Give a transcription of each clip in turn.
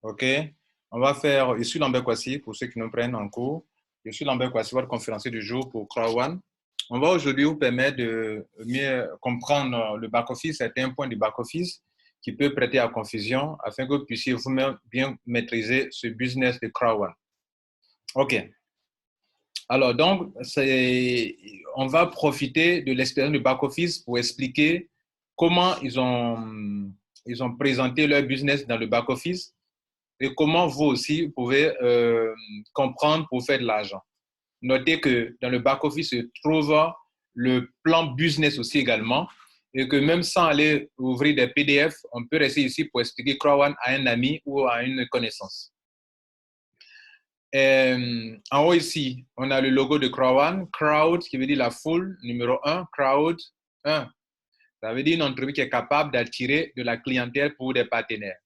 OK. On va faire, je suis Lambert Kwasi pour ceux qui nous prennent en cours. Je suis Lambert Kwasi, votre conférencier du jour pour Crowd1. On va aujourd'hui vous permettre de mieux comprendre le back-office, certains points du back-office qui peut prêter à confusion afin que vous puissiez vous-même bien maîtriser ce business de Crowd1. OK. Alors, donc, on va profiter de l'expérience du back-office pour expliquer comment ils ont présenté leur business dans le back-office et comment vous aussi vous pouvez comprendre pour faire de l'argent. Notez que dans le back-office se trouve le plan business aussi également et que même sans aller ouvrir des PDF, on peut rester ici pour expliquer Crowd1 à un ami ou à une connaissance. En haut ici, on a le logo de Crowd1, Crowd qui veut dire la foule, numéro 1, Crowd 1. Ça veut dire une entreprise qui est capable d'attirer de la clientèle pour des partenaires.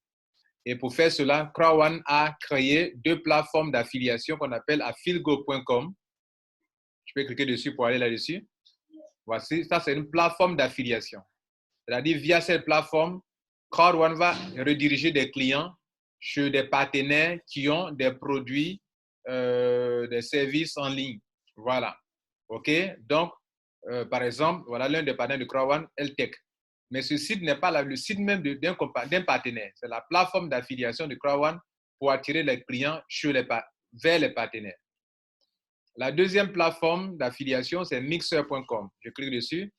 Et pour faire cela, Crowd1 a créé deux plateformes d'affiliation qu'on appelle affilgo.com. Je peux cliquer dessus pour aller là-dessus. Voici, ça c'est une plateforme d'affiliation. C'est-à-dire, via cette plateforme, Crowd1 va rediriger des clients chez des partenaires qui ont des produits, des services en ligne. Voilà. OK? Donc, par exemple, voilà l'un des partenaires de Crowd1, LTech. Mais ce site n'est pas le site même d'un partenaire. C'est la plateforme d'affiliation de Crowd1 pour attirer les clients vers les partenaires. La deuxième plateforme d'affiliation, c'est Mixer.com. Je clique dessus.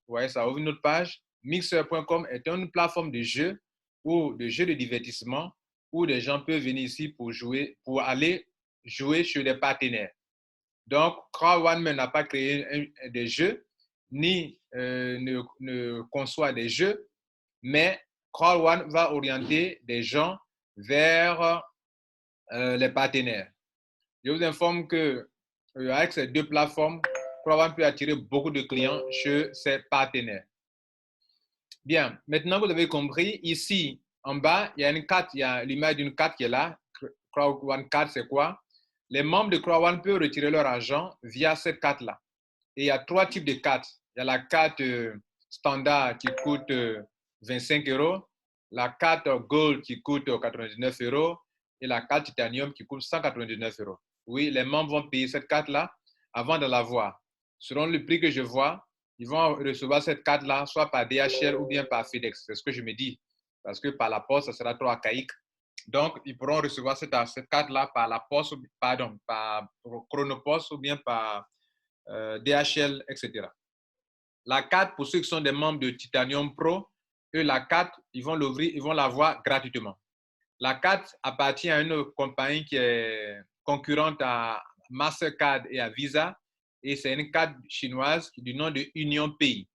Vous voyez, ça ouvre une autre page. Mixer.com est une plateforme de jeux ou de jeux de divertissement où les gens peuvent venir ici pour aller jouer chez des partenaires. Donc, Crowd1 n'a pas créé des jeux, ni ne conçoit des jeux, mais Crowd1 va orienter des gens vers les partenaires. Je vous informe que avec ces deux plateformes, Crowd1 peut attirer beaucoup de clients chez ses partenaires. Bien, maintenant vous avez compris, ici en bas, il y a une carte, il y a l'image d'une carte qui est là. Crowd1 carte, c'est quoi? Les membres de Crowd1 peuvent retirer leur argent via cette carte-là. Et il y a trois types de cartes. Il y a la carte standard qui coûte 25 €, la carte gold qui coûte 99 € et la carte titanium qui coûte 199 €. Oui, les membres vont payer cette carte-là avant de l'avoir. Selon le prix que je vois, ils vont recevoir cette carte-là soit par DHL ou bien par FedEx. C'est ce que je me dis. Parce que par la poste, ça sera trop archaïque. Donc, ils pourront recevoir cette carte-là par la poste, pardon, par Chronopost ou bien par DHL, etc. La carte, pour ceux qui sont des membres de Titanium Pro, eux, la carte, ils vont l'ouvrir, ils vont l'avoir gratuitement. La carte appartient à une compagnie qui est concurrente à Mastercard et à Visa, et c'est une carte chinoise du nom de Union Pays.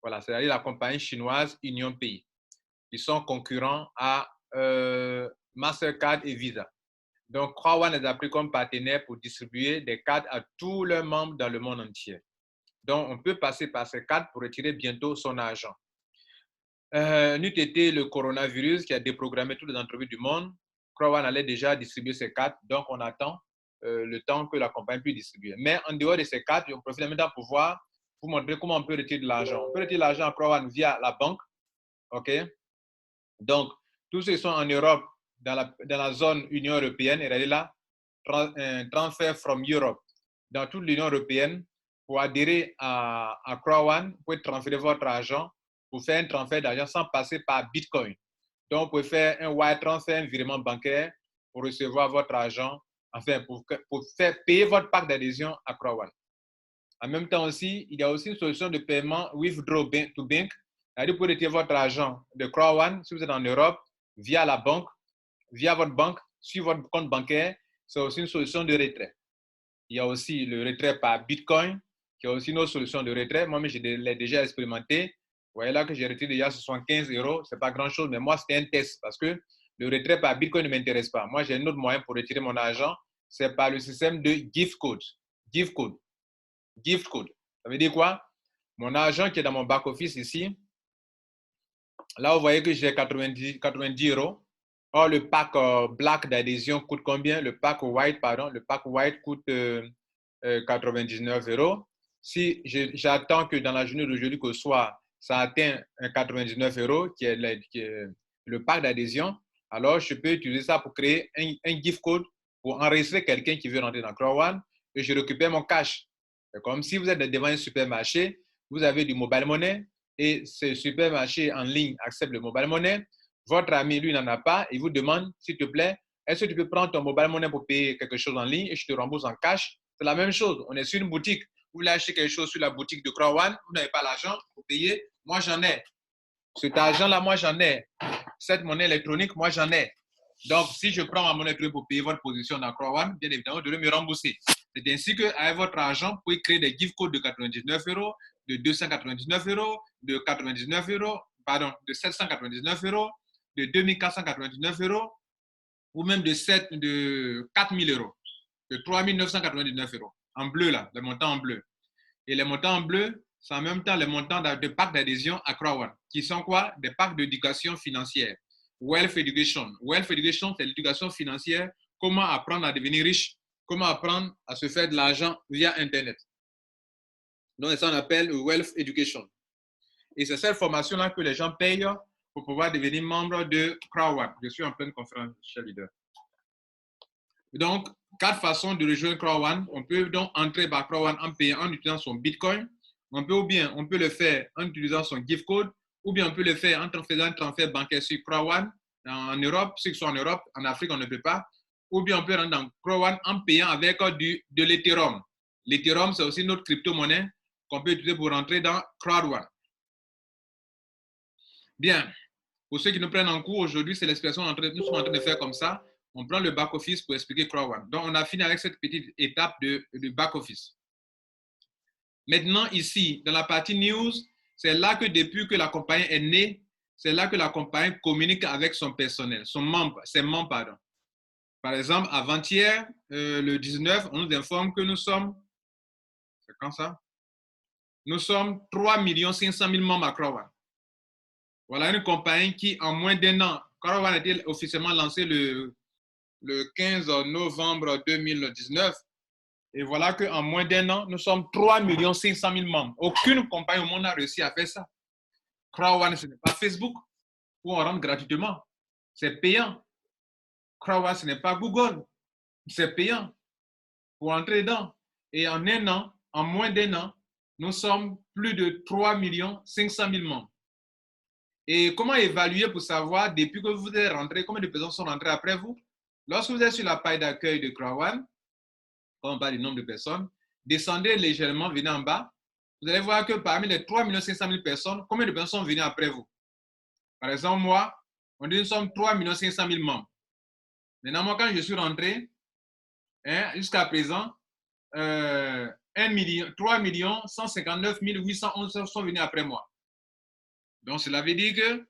Voilà, c'est-à-dire la compagnie chinoise Union Pays. Ils sont concurrents à Mastercard et Visa. Donc, Crowd1 les a pris comme partenaire pour distribuer des cartes à tous leurs membres dans le monde entier. Donc, on peut passer par ces cartes pour retirer bientôt son argent. N'eût été le coronavirus qui a déprogrammé toutes les entreprises du monde, Crowd1 allait déjà distribuer ses cartes. Donc, on attend le temps que la compagnie puisse distribuer. Mais en dehors de ces cartes, on profite maintenant pour vous montrer comment on peut retirer de l'argent. On peut retirer de l'argent à Crowd1 via la banque. OK? Donc, tous ceux qui sont en Europe, dans la zone Union européenne, et regardez là, transfer from Europe. Dans toute l'Union européenne, pour adhérer à Crowd1, vous pouvez transférer votre argent pour faire un transfert d'argent sans passer par Bitcoin. Donc, vous pouvez faire un wire transfer, un virement bancaire pour recevoir votre argent, enfin, pour faire payer votre pack d'adhésion à Crowd1. En même temps aussi, il y a aussi une solution de paiement withdraw to bank. C'est-à-dire, vous pouvez retirer votre argent de Crowd1 si vous êtes en Europe via la banque, via votre banque, sur votre compte bancaire. C'est aussi une solution de retrait. Il y a aussi le retrait par Bitcoin, qui est aussi une autre solution de retrait. Moi, je l'ai déjà expérimenté. Vous voyez là que j'ai retiré déjà 75 €. Ce n'est pas grand-chose, mais moi, c'était un test parce que le retrait par Bitcoin ne m'intéresse pas. Moi, j'ai un autre moyen pour retirer mon argent. C'est par le système de gift code. Gift code. Gift code. Ça veut dire quoi? Mon argent qui est dans mon back-office ici, là, vous voyez que j'ai 90 €. Or, le pack black d'adhésion coûte combien? Le pack white, pardon. Le pack white coûte 99 €. Si j'attends que dans la journée d'aujourd'hui qu'au soir, ça atteint 99 € qui est le pack d'adhésion, Alors, je peux utiliser ça pour créer un gift code pour enregistrer quelqu'un qui veut rentrer dans Crowd et je récupère mon cash. C'est comme si vous êtes devant un supermarché, vous avez du mobile money et ce supermarché en ligne accepte le mobile money. Votre ami, lui, n'en a pas. Il vous demande, s'il te plaît, est-ce que tu peux prendre ton mobile money pour payer quelque chose en ligne et je te rembourse en cash? C'est la même chose. On est sur une boutique. Vous voulez acheter quelque chose sur la boutique de Crowd, vous n'avez pas l'argent pour payer. Moi, j'en ai. Cet argent-là, moi, j'en ai. Cette monnaie électronique, moi, j'en ai. Donc, si je prends ma monnaie électronique pour payer votre position dans Crowd, bien évidemment, vous devez me rembourser. C'est ainsi qu'avec votre argent, vous pouvez créer des gift codes de 99 euros, de 299 euros, de 99 euros, pardon, de 799 euros, de 2499 euros, ou même de 4000 euros, de 3999 euros. En bleu, là, les montants en bleu. Et les montants en bleu, c'est en même temps les montants de packs d'adhésion à Crowd, qui sont quoi? Des packs d'éducation financière. Wealth Education. Wealth Education, c'est l'éducation financière. Comment apprendre à devenir riche? Comment apprendre à se faire de l'argent via Internet? Donc, ça, on appelle Wealth Education. Et c'est cette formation-là que les gens payent pour pouvoir devenir membre de Crowd. Je suis en pleine conférence, cher leader. Donc, 4 façons de rejoindre Crowd. On peut donc entrer par Crowd en payant, en utilisant son Bitcoin. On peut le faire en utilisant son gift code, ou bien on peut le faire en faisant un transfert bancaire sur Crowd en Europe, ceux qui sont en Europe, en Afrique, on ne peut pas. Ou bien on peut rentrer dans Crowd en payant avec de l'Ethereum. L'Ethereum, c'est aussi notre crypto-monnaie qu'on peut utiliser pour rentrer dans Crowd. Bien, pour ceux qui nous prennent en cours aujourd'hui, c'est l'explication que nous sommes en train de faire comme ça. On prend le back-office pour expliquer Crowd. Donc, on a fini avec cette petite étape de back-office. Maintenant, ici, dans la partie news, c'est là que depuis que la compagnie est née, c'est là que la compagnie communique avec son personnel, ses membres, pardon. Par exemple, avant-hier, le 19, on nous informe que nous sommes, c'est quand ça? Nous sommes 3 500 000 membres à Crowd. Voilà une compagnie qui, en moins d'un an, Crowd a été officiellement lancé le 15 novembre 2019. Et voilà qu'en moins d'un an, nous sommes 3 500 000 membres. Aucune compagnie au monde n'a réussi à faire ça. Crowd, ce n'est pas Facebook où on rentre gratuitement. C'est payant. Crowd, ce n'est pas Google. C'est payant pour entrer dedans. Et en un an, en moins d'un an, nous sommes plus de 3 500 000 membres. Et comment évaluer pour savoir, depuis que vous êtes rentré, combien de personnes sont rentrées après vous? Lorsque vous êtes sur la page d'accueil de Crowd, quand on parle du nombre de personnes, descendez légèrement, venez en bas. Vous allez voir que parmi les 3 500 000 personnes, combien de personnes sont venues après vous? Par exemple, moi, on dit que nous sommes 3 500 000 membres. Maintenant, moi, quand je suis rentré, jusqu'à présent, 3 159 811 sont venus après moi. Donc, cela veut dire que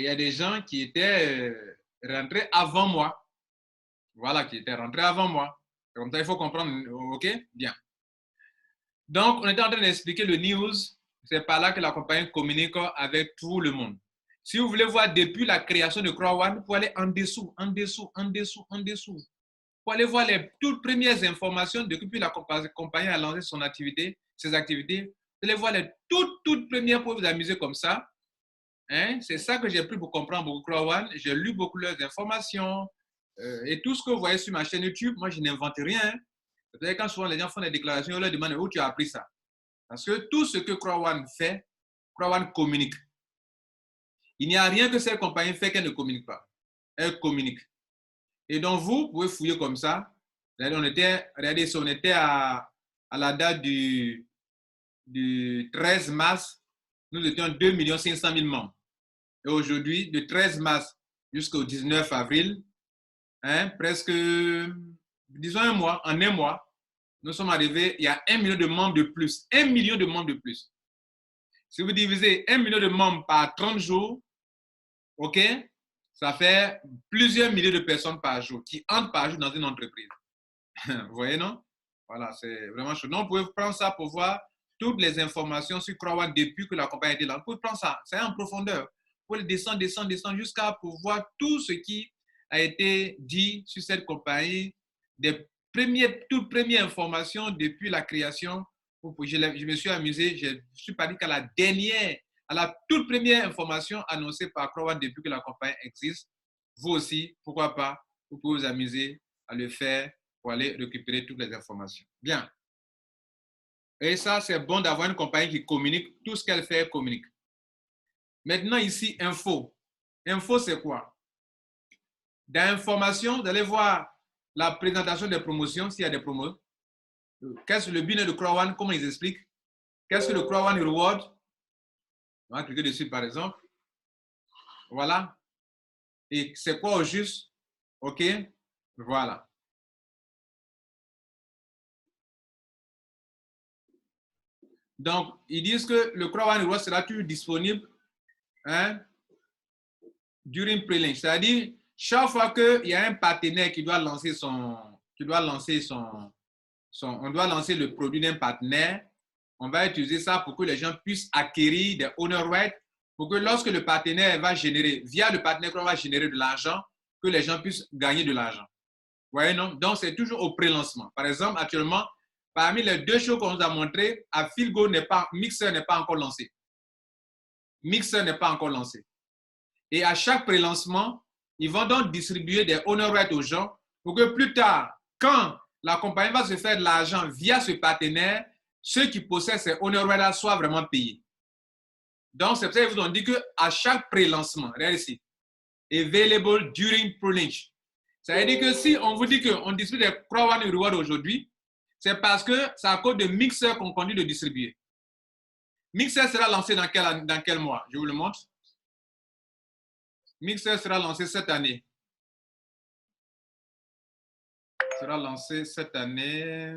y a des gens qui étaient rentrés avant moi. Voilà, qui étaient rentrés avant moi. Comme ça, il faut comprendre. OK? Bien. Donc, on était en train d'expliquer le news. C'est par là que la compagnie communique avec tout le monde. Si vous voulez voir depuis la création de Crowd, vous pouvez aller en dessous. Pour aller voir les toutes premières informations depuis la compagnie a lancé ses activités. Vous allez voir les toutes premières pour vous amuser comme ça. C'est ça que j'ai pris pour comprendre beaucoup Crowd. J'ai lu beaucoup leurs informations. Et tout ce que vous voyez sur ma chaîne YouTube, moi, je n'invente rien. C'est-à-dire quand souvent les gens font des déclarations, on leur demande où tu as appris ça. Parce que tout ce que Crowd fait, Crowd communique. Il n'y a rien que cette compagnie fait qu'elle ne communique pas. Elle communique. Et donc, vous pouvez fouiller comme ça. Regardez, si on était à la date du 13 mars, nous étions 2 500 000 membres. Et aujourd'hui, de 13 mars jusqu'au 19 avril, presque, disons en un mois, nous sommes arrivés, il y a 1 million de membres de plus. 1 million de membres de plus. Si vous divisez 1 million de membres par 30 jours, OK, ça fait plusieurs milliers de personnes par jour qui entrent par jour dans une entreprise. Vous voyez, non? Voilà, c'est vraiment chaud. Donc, vous pouvez prendre ça pour voir toutes les informations sur Crowd depuis que la compagnie était là. Vous pouvez prendre ça, c'est en profondeur. Vous pouvez descendre jusqu'à pour voir tout ce qui a été dit sur cette compagnie, des toutes premières informations depuis la création. Je me suis amusé, je ne suis pas dit qu'à la toute première information annoncée par Crowd depuis que la compagnie existe, vous aussi, pourquoi pas, vous pouvez vous amuser à le faire pour aller récupérer toutes les informations. Bien. Et ça, c'est bon d'avoir une compagnie qui communique. Tout ce qu'elle fait, elle communique. Maintenant, ici, info. Info, c'est quoi? Dans information, vous allez voir la présentation des promotions, s'il y a des promos. Qu'est-ce que le business de Crowan? Comment ils expliquent? Qu'est-ce que le Crowan Reward? On va cliquer dessus, par exemple. Voilà. Et c'est quoi au juste? OK? Voilà. Donc, ils disent que le Crowan Reward sera toujours disponible during pre-launch. C'est-à-dire, chaque fois qu'il y a un partenaire qui doit lancer on doit lancer le produit d'un partenaire, on va utiliser ça pour que les gens puissent acquérir des honor rights, pour que lorsque le partenaire va générer, via le partenaire qu'on va générer de l'argent, que les gens puissent gagner de l'argent. Vous voyez, non? Donc, c'est toujours au pré-lancement. Par exemple, actuellement, parmi les deux choses qu'on nous a montrées, Affilgo Mixer n'est pas encore lancé. Mixer n'est pas encore lancé. Et à chaque pré-lancement, ils vont donc distribuer des honor rights aux gens pour que plus tard, quand la compagnie va se faire de l'argent via ce partenaire, ceux qui possèdent ces honor rights soient vraiment payés. Donc, c'est pour ça qu'ils vous ont dit qu'à chaque pré-lancement, regardez ici, available during pre-launch. Ça veut dire que si on vous dit qu'on distribue des Crowan Reward aujourd'hui, c'est parce que c'est à cause de Mixer qu'on continue de distribuer. Mixer sera lancé dans quel mois? Je vous le montre. Mixer sera lancé cette année. Sera lancé cette année.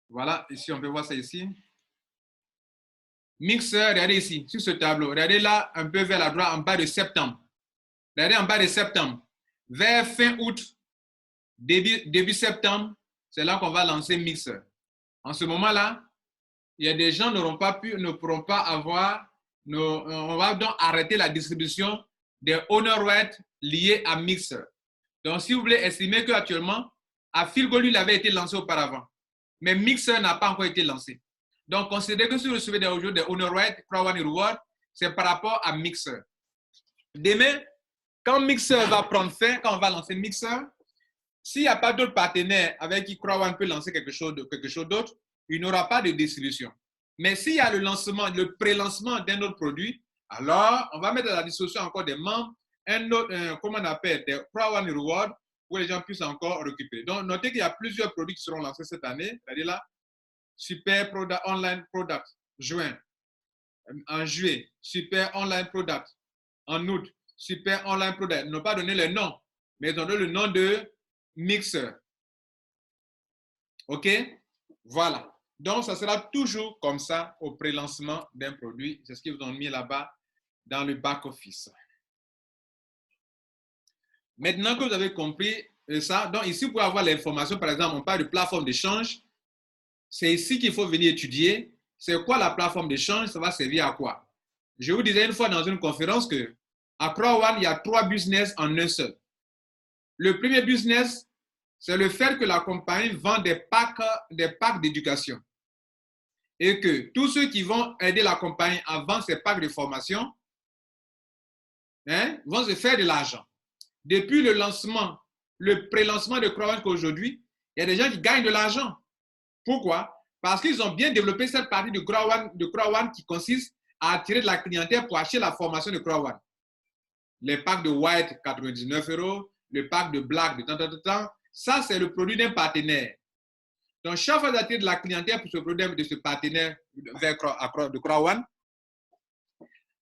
Voilà, ici, on peut voir ça ici. Mixer, regardez ici, sur ce tableau. Regardez là, un peu vers la droite, en bas de septembre. Regardez en bas de septembre. Vers fin août, début septembre, c'est là qu'on va lancer Mixer. En ce moment-là, il y a des gens ne pourront pas avoir, on va donc arrêter la distribution des honor rights liés à Mixer. Donc, si vous voulez estimer qu'actuellement, Affilgo, lui, il avait été lancé auparavant. Mais Mixer n'a pas encore été lancé. Donc, considérez que si vous recevez aujourd'hui des honor rights, Crowan Reward, c'est par rapport à Mixer. Demain, quand Mixer va prendre fin, quand on va lancer Mixer, s'il n'y a pas d'autres partenaires avec qui Crowan peut lancer quelque chose d'autre, il n'aura pas de distribution. Mais s'il y a le pré-lancement d'un autre produit, alors on va mettre à la disposition encore des membres, comment on appelle, des Crowan Reward, pour que les gens puissent encore récupérer. Donc, notez qu'il y a plusieurs produits qui seront lancés cette année. C'est-à-dire là, Super Product, Online Product, juin. En juillet, Super Online Product. En août, Super Online Product. Ils n'ont pas donné le nom, mais ils ont donné le nom de Mixer. OK? Voilà. Donc, ça sera toujours comme ça au pré-lancement d'un produit. C'est ce qu'ils vous ont mis là-bas dans le back-office. Maintenant que vous avez compris ça, donc ici, vous pouvez avoir l'information. Par exemple, on parle de plateforme d'échange. C'est ici qu'il faut venir étudier. C'est quoi la plateforme d'échange? Ça va servir à quoi? Je vous disais une fois dans une conférence que à Crowan, il y a 3 business en un seul. Le premier business, c'est le fait que la compagnie vend des packs d'éducation. Et que tous ceux qui vont aider la compagnie à vendre ces packs de formation vont se faire de l'argent. Depuis le lancement, le pré-lancement de Crowan qu'aujourd'hui, il y a des gens qui gagnent de l'argent. Pourquoi? Parce qu'ils ont bien développé cette partie de Crowan qui consiste à attirer de la clientèle pour acheter la formation de Crowan. Les packs de White, 99 €, le pack de Black de tant. Ça, c'est le produit d'un partenaire. Donc, chaque fois d'attirer de la clientèle pour ce produit de ce partenaire de Crowan,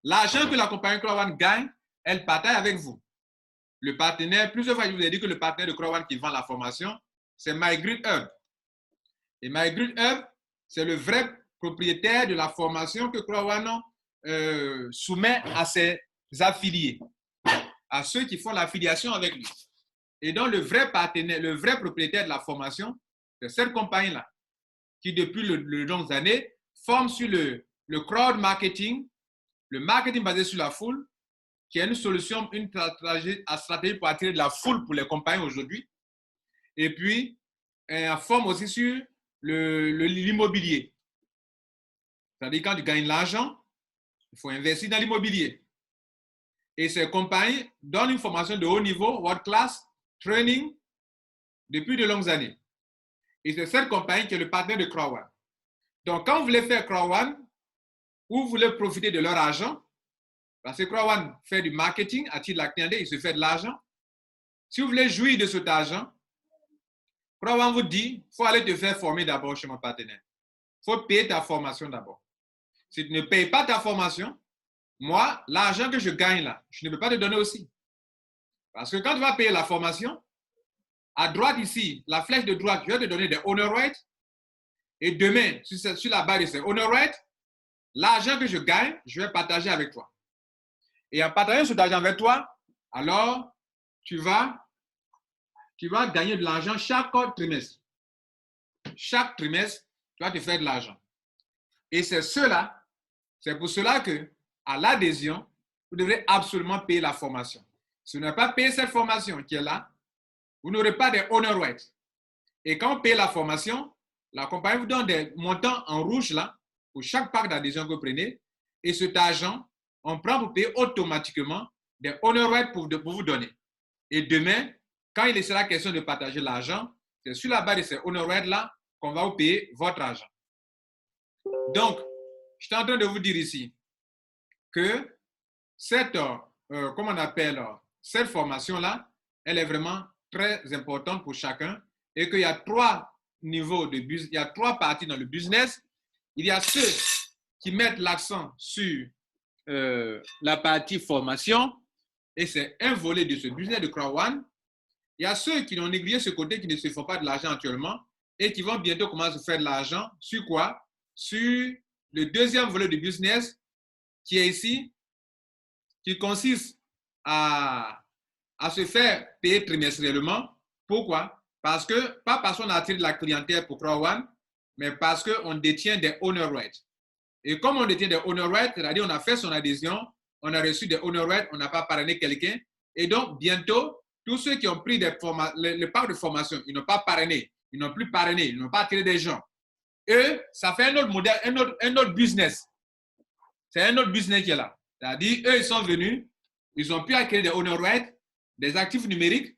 l'argent que la compagnie Crowan gagne, elle partage avec vous. Le partenaire, plusieurs fois, je vous ai dit que le partenaire de Crowan qui vend la formation, c'est MyGridHub. Et MyGridHub, c'est le vrai propriétaire de la formation que Crowan soumet à ses affiliés, à ceux qui font l'affiliation avec lui. Et donc, le vrai partenaire, le vrai propriétaire de la formation, c'est cette compagnie-là, qui depuis de longues années forme sur le crowd marketing, le marketing basé sur la foule, qui est une solution, une stratégie pour attirer de la foule pour les compagnies aujourd'hui. Et puis, elle forme aussi sur l'immobilier. C'est-à-dire quand tu gagnes l'argent, il faut investir dans l'immobilier. Et ces compagnies donnent une formation de haut niveau, world class, training, depuis de longues années. Et c'est cette compagnie qui est le partenaire de Crowd. Donc, quand vous voulez faire Crowd, ou vous voulez profiter de leur argent, parce que Crowd fait du marketing, attire la clientèle, il se fait de l'argent. Si vous voulez jouir de cet argent, Crowd vous dit, il faut aller te faire former d'abord chez mon partenaire. Il faut payer ta formation d'abord. Si tu ne payes pas ta formation, moi, l'argent que je gagne là, je ne peux pas te donner aussi. Parce que quand tu vas payer la formation, à droite ici, la flèche de droite, je vais te donner des honor rights. Et demain, sur la base de ces honor rights, l'argent que je gagne, je vais partager avec toi. Et en partageant cet argent avec toi, alors tu vas gagner de l'argent chaque trimestre. Chaque trimestre, tu vas te faire de l'argent. Et c'est pour cela que, à l'adhésion, vous devrez absolument payer la formation. Si vous n'avez pas payé cette formation qui est là, vous n'aurez pas des honor rights. Et quand vous payez la formation, la compagnie vous donne des montants en rouge là, pour chaque pack d'adhésion que vous prenez. Et cet argent, on prend pour payer automatiquement des honor rights pour vous donner. Et demain, quand il sera question de partager l'argent, c'est sur la base de ces honor rights là qu'on va vous payer votre argent. Donc, je suis en train de vous dire ici que cette formation-là, elle est vraiment très importante pour chacun et qu'il y a 3 niveaux de business, il y a 3 parties dans le business. Il y a ceux qui mettent l'accent sur la partie formation et c'est un volet de ce business de Crowd. Il y a ceux qui ont négligé ce côté, qui ne se font pas de l'argent actuellement et qui vont bientôt commencer à faire de l'argent. Sur quoi? Sur le deuxième volet du business qui est ici, qui consiste à se faire payer trimestriellement. Pourquoi? Parce que, pas parce qu'on a attiré de la clientèle pour Crowd, mais parce qu'on détient des honor rights. Et comme on détient des honor rights, c'est-à-dire on a fait son adhésion, on a reçu des honor rights, on n'a pas parrainé quelqu'un. Et donc, bientôt, tous ceux qui ont pris le parc de formation, ils n'ont pas parrainé, ils n'ont plus parrainé, ils n'ont pas attiré des gens. Eux, ça fait un autre modèle, un autre business. C'est un autre business qui est là. C'est-à-dire, eux, ils sont venus, ils ont pu acquérir des honor rights, des actifs numériques.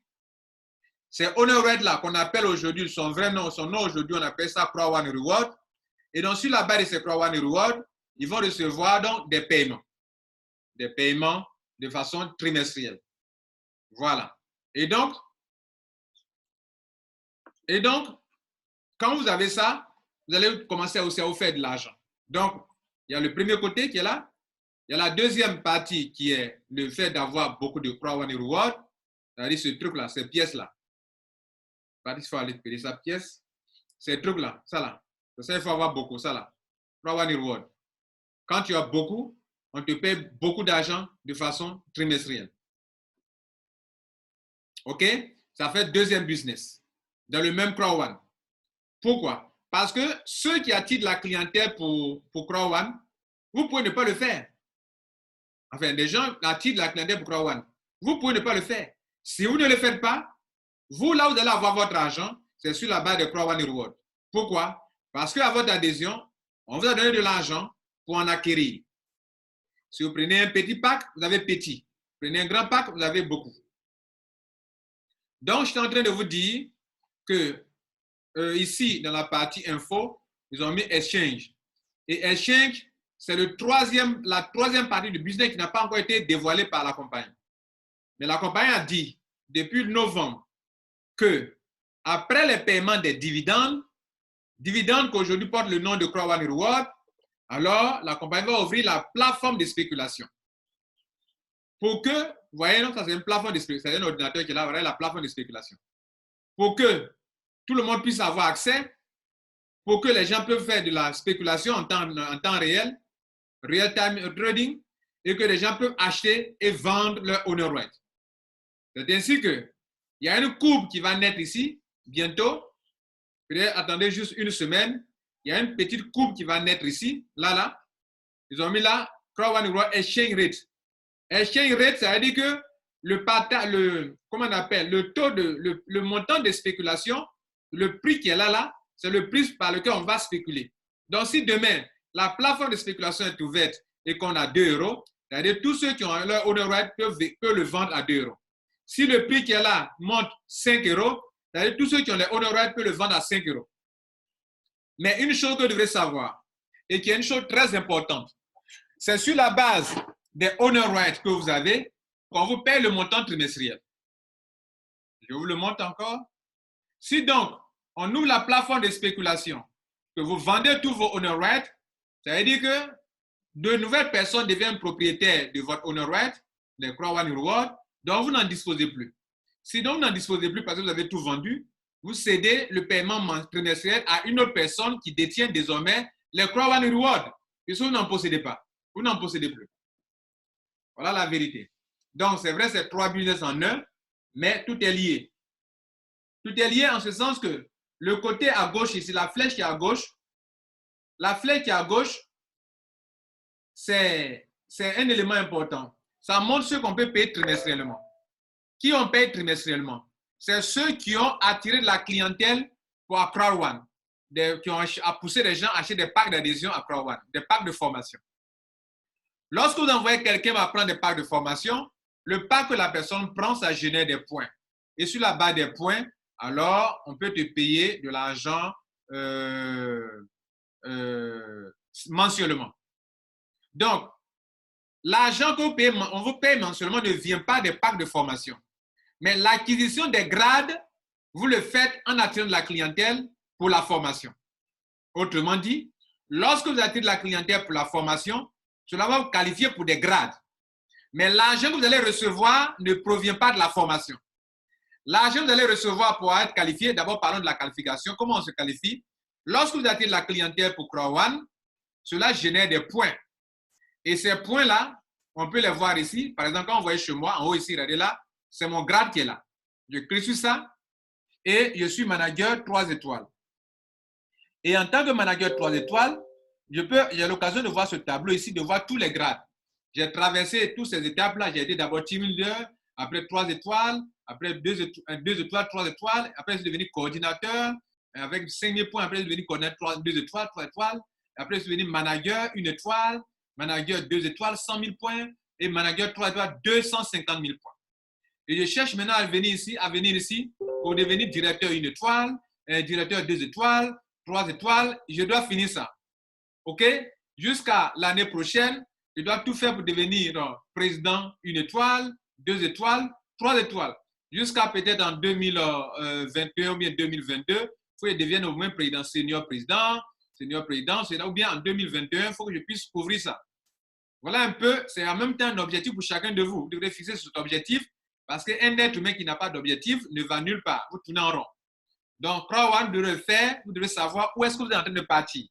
Ces honor rights-là qu'on appelle aujourd'hui, son nom aujourd'hui, on appelle ça Crowd Reward. Et donc, sur la base de ces Crowd Reward, ils vont recevoir donc des paiements. Des paiements de façon trimestrielle. Voilà. Et donc, quand vous avez ça, vous allez commencer aussi à vous faire de l'argent. Donc, il y a le premier côté qui est là. Il y a la deuxième partie qui est le fait d'avoir beaucoup de Crowd Reward. C'est-à-dire ce truc-là, ces pièces-là. Il faut aller payer sa pièce. Ces trucs-là, ça là. Ça, il faut avoir beaucoup, ça là. Crowd Reward. Quand tu as beaucoup, on te paye beaucoup d'argent de façon trimestrielle. OK? Ça fait deuxième business. Dans le même Crowd. Pourquoi? Parce que ceux qui attirent de la clientèle pour Crowd, vous pouvez ne pas le faire. Enfin, des gens attirent de la clientèle pour Crowd. Vous pouvez ne pas le faire. Si vous ne le faites pas, vous, là, vous allez avoir votre argent, c'est sur la base de Crowd Reward. Pourquoi? Parce qu'à votre adhésion, on vous a donné de l'argent pour en acquérir. Si vous prenez un petit pack, vous avez petit. Vous prenez un grand pack, vous avez beaucoup. Donc, je suis en train de vous dire que ici, dans la partie info, ils ont mis Exchange. Et Exchange, c'est la troisième partie du business qui n'a pas encore été dévoilée par la compagnie. Mais la compagnie a dit, depuis novembre, que après les paiements des dividendes qu'aujourd'hui portent le nom de Crowd Reward, alors la compagnie va ouvrir la plateforme de spéculation. Pour que, vous voyez, donc ça c'est une plateforme de spéculation, c'est un ordinateur qui est là, vous voyez la plateforme de spéculation. Pour que tout le monde puisse avoir accès, pour que les gens peuvent faire de la spéculation en temps réel, real-time trading, et que les gens peuvent acheter et vendre leur honor right. C'est ainsi que il y a une courbe qui va naître ici, bientôt. Peut-être attendez juste une semaine. Il y a une petite courbe qui va naître ici, là. Ils ont mis là, Crowd Reward Exchange Rate. Exchange Rate, ça veut dire que le montant de spéculation, le prix qui est là, c'est le prix par lequel on va spéculer. Donc, si demain, la plateforme de spéculation est ouverte et qu'on a 2 €, C'est-à-dire tous ceux qui ont leur owner right peuvent le vendre à 2 euros. Si le prix qui est là monte 5 euros, c'est-à-dire tous ceux qui ont les owner right peuvent le vendre à 5 euros. Mais une chose que vous devrez savoir, et qui est une chose très importante, c'est sur la base des owner rights que vous avez qu'on vous paye le montant trimestriel. Je vous le montre encore. Si donc, on ouvre la plateforme de spéculation, que vous vendez tous vos owner rights, ça veut dire que de nouvelles personnes deviennent propriétaires de votre owner right, les Crow One Reward, donc vous n'en disposez plus. Si donc vous n'en disposez plus parce que vous avez tout vendu, vous cédez le paiement trimestriel à une autre personne qui détient désormais les Crow One Reward, puisque vous n'en possédez pas. Vous n'en possédez plus. Voilà la vérité. Donc, c'est vrai, c'est 3 business en un, mais tout est lié. Tout est lié en ce sens que le côté à gauche ici, la flèche qui est à gauche, la flèche qui est à gauche, c'est un élément important. Ça montre ceux qu'on peut payer trimestriellement. Qui on paye trimestriellement? C'est ceux qui ont attiré de la clientèle pour Crow One, qui ont poussé les gens à acheter des packs d'adhésion à Crow One, des packs de formation. Lorsque vous envoyez quelqu'un à prendre des packs de formation, le pack que la personne prend, ça génère des points. Et sur la base des points, alors on peut te payer de l'argent mensuellement. Donc, l'argent qu'on paye, on vous paye mensuellement ne vient pas des packs de formation. Mais l'acquisition des grades, vous le faites en attirant de la clientèle pour la formation. Autrement dit, lorsque vous attirez de la clientèle pour la formation, cela va vous qualifier pour des grades. Mais l'argent que vous allez recevoir ne provient pas de la formation. L'argent que vous allez recevoir pour être qualifié, d'abord parlons de la qualification. Comment on se qualifie? Lorsque vous attirez de la clientèle pour Crow One, cela génère des points. Et ces points-là, on peut les voir ici. Par exemple, quand vous voyez chez moi, en haut ici, regardez là, c'est mon grade qui est là. Je clique sur ça et je suis manager 3 étoiles. Et en tant que manager 3 étoiles, j'ai l'occasion de voir ce tableau ici, de voir tous les grades. J'ai traversé toutes ces étapes-là. J'ai été d'abord team leader, après 3 étoiles, après 2 étoiles, 3 étoiles. Après, je suis devenu coordinateur avec 5000 points. Après, je suis devenu coordinateur 2 étoiles, 3 étoiles. Après, je suis devenu manager 1 étoile, manager 2 étoiles, 100 000 points et manager 3 étoiles, 250 000 points. Et je cherche maintenant à venir ici pour devenir directeur 1 étoile, directeur 2 étoiles, 3 étoiles. Je dois finir ça. OK? Jusqu'à l'année prochaine, je dois tout faire pour devenir président 1 étoile, 2 étoiles, 3 étoiles. Jusqu'à peut-être en 2021 ou bien 2022, il faut que je devienne au moins président, senior président, ou bien en 2021, il faut que je puisse couvrir ça. Voilà un peu, c'est en même temps un objectif pour chacun de vous. Vous devrez fixer cet objectif parce qu'un être humain qui n'a pas d'objectif ne va nulle part. Vous tournez en rond. Donc, Crow One devrait le faire, vous devez savoir où est-ce que vous êtes en train de partir.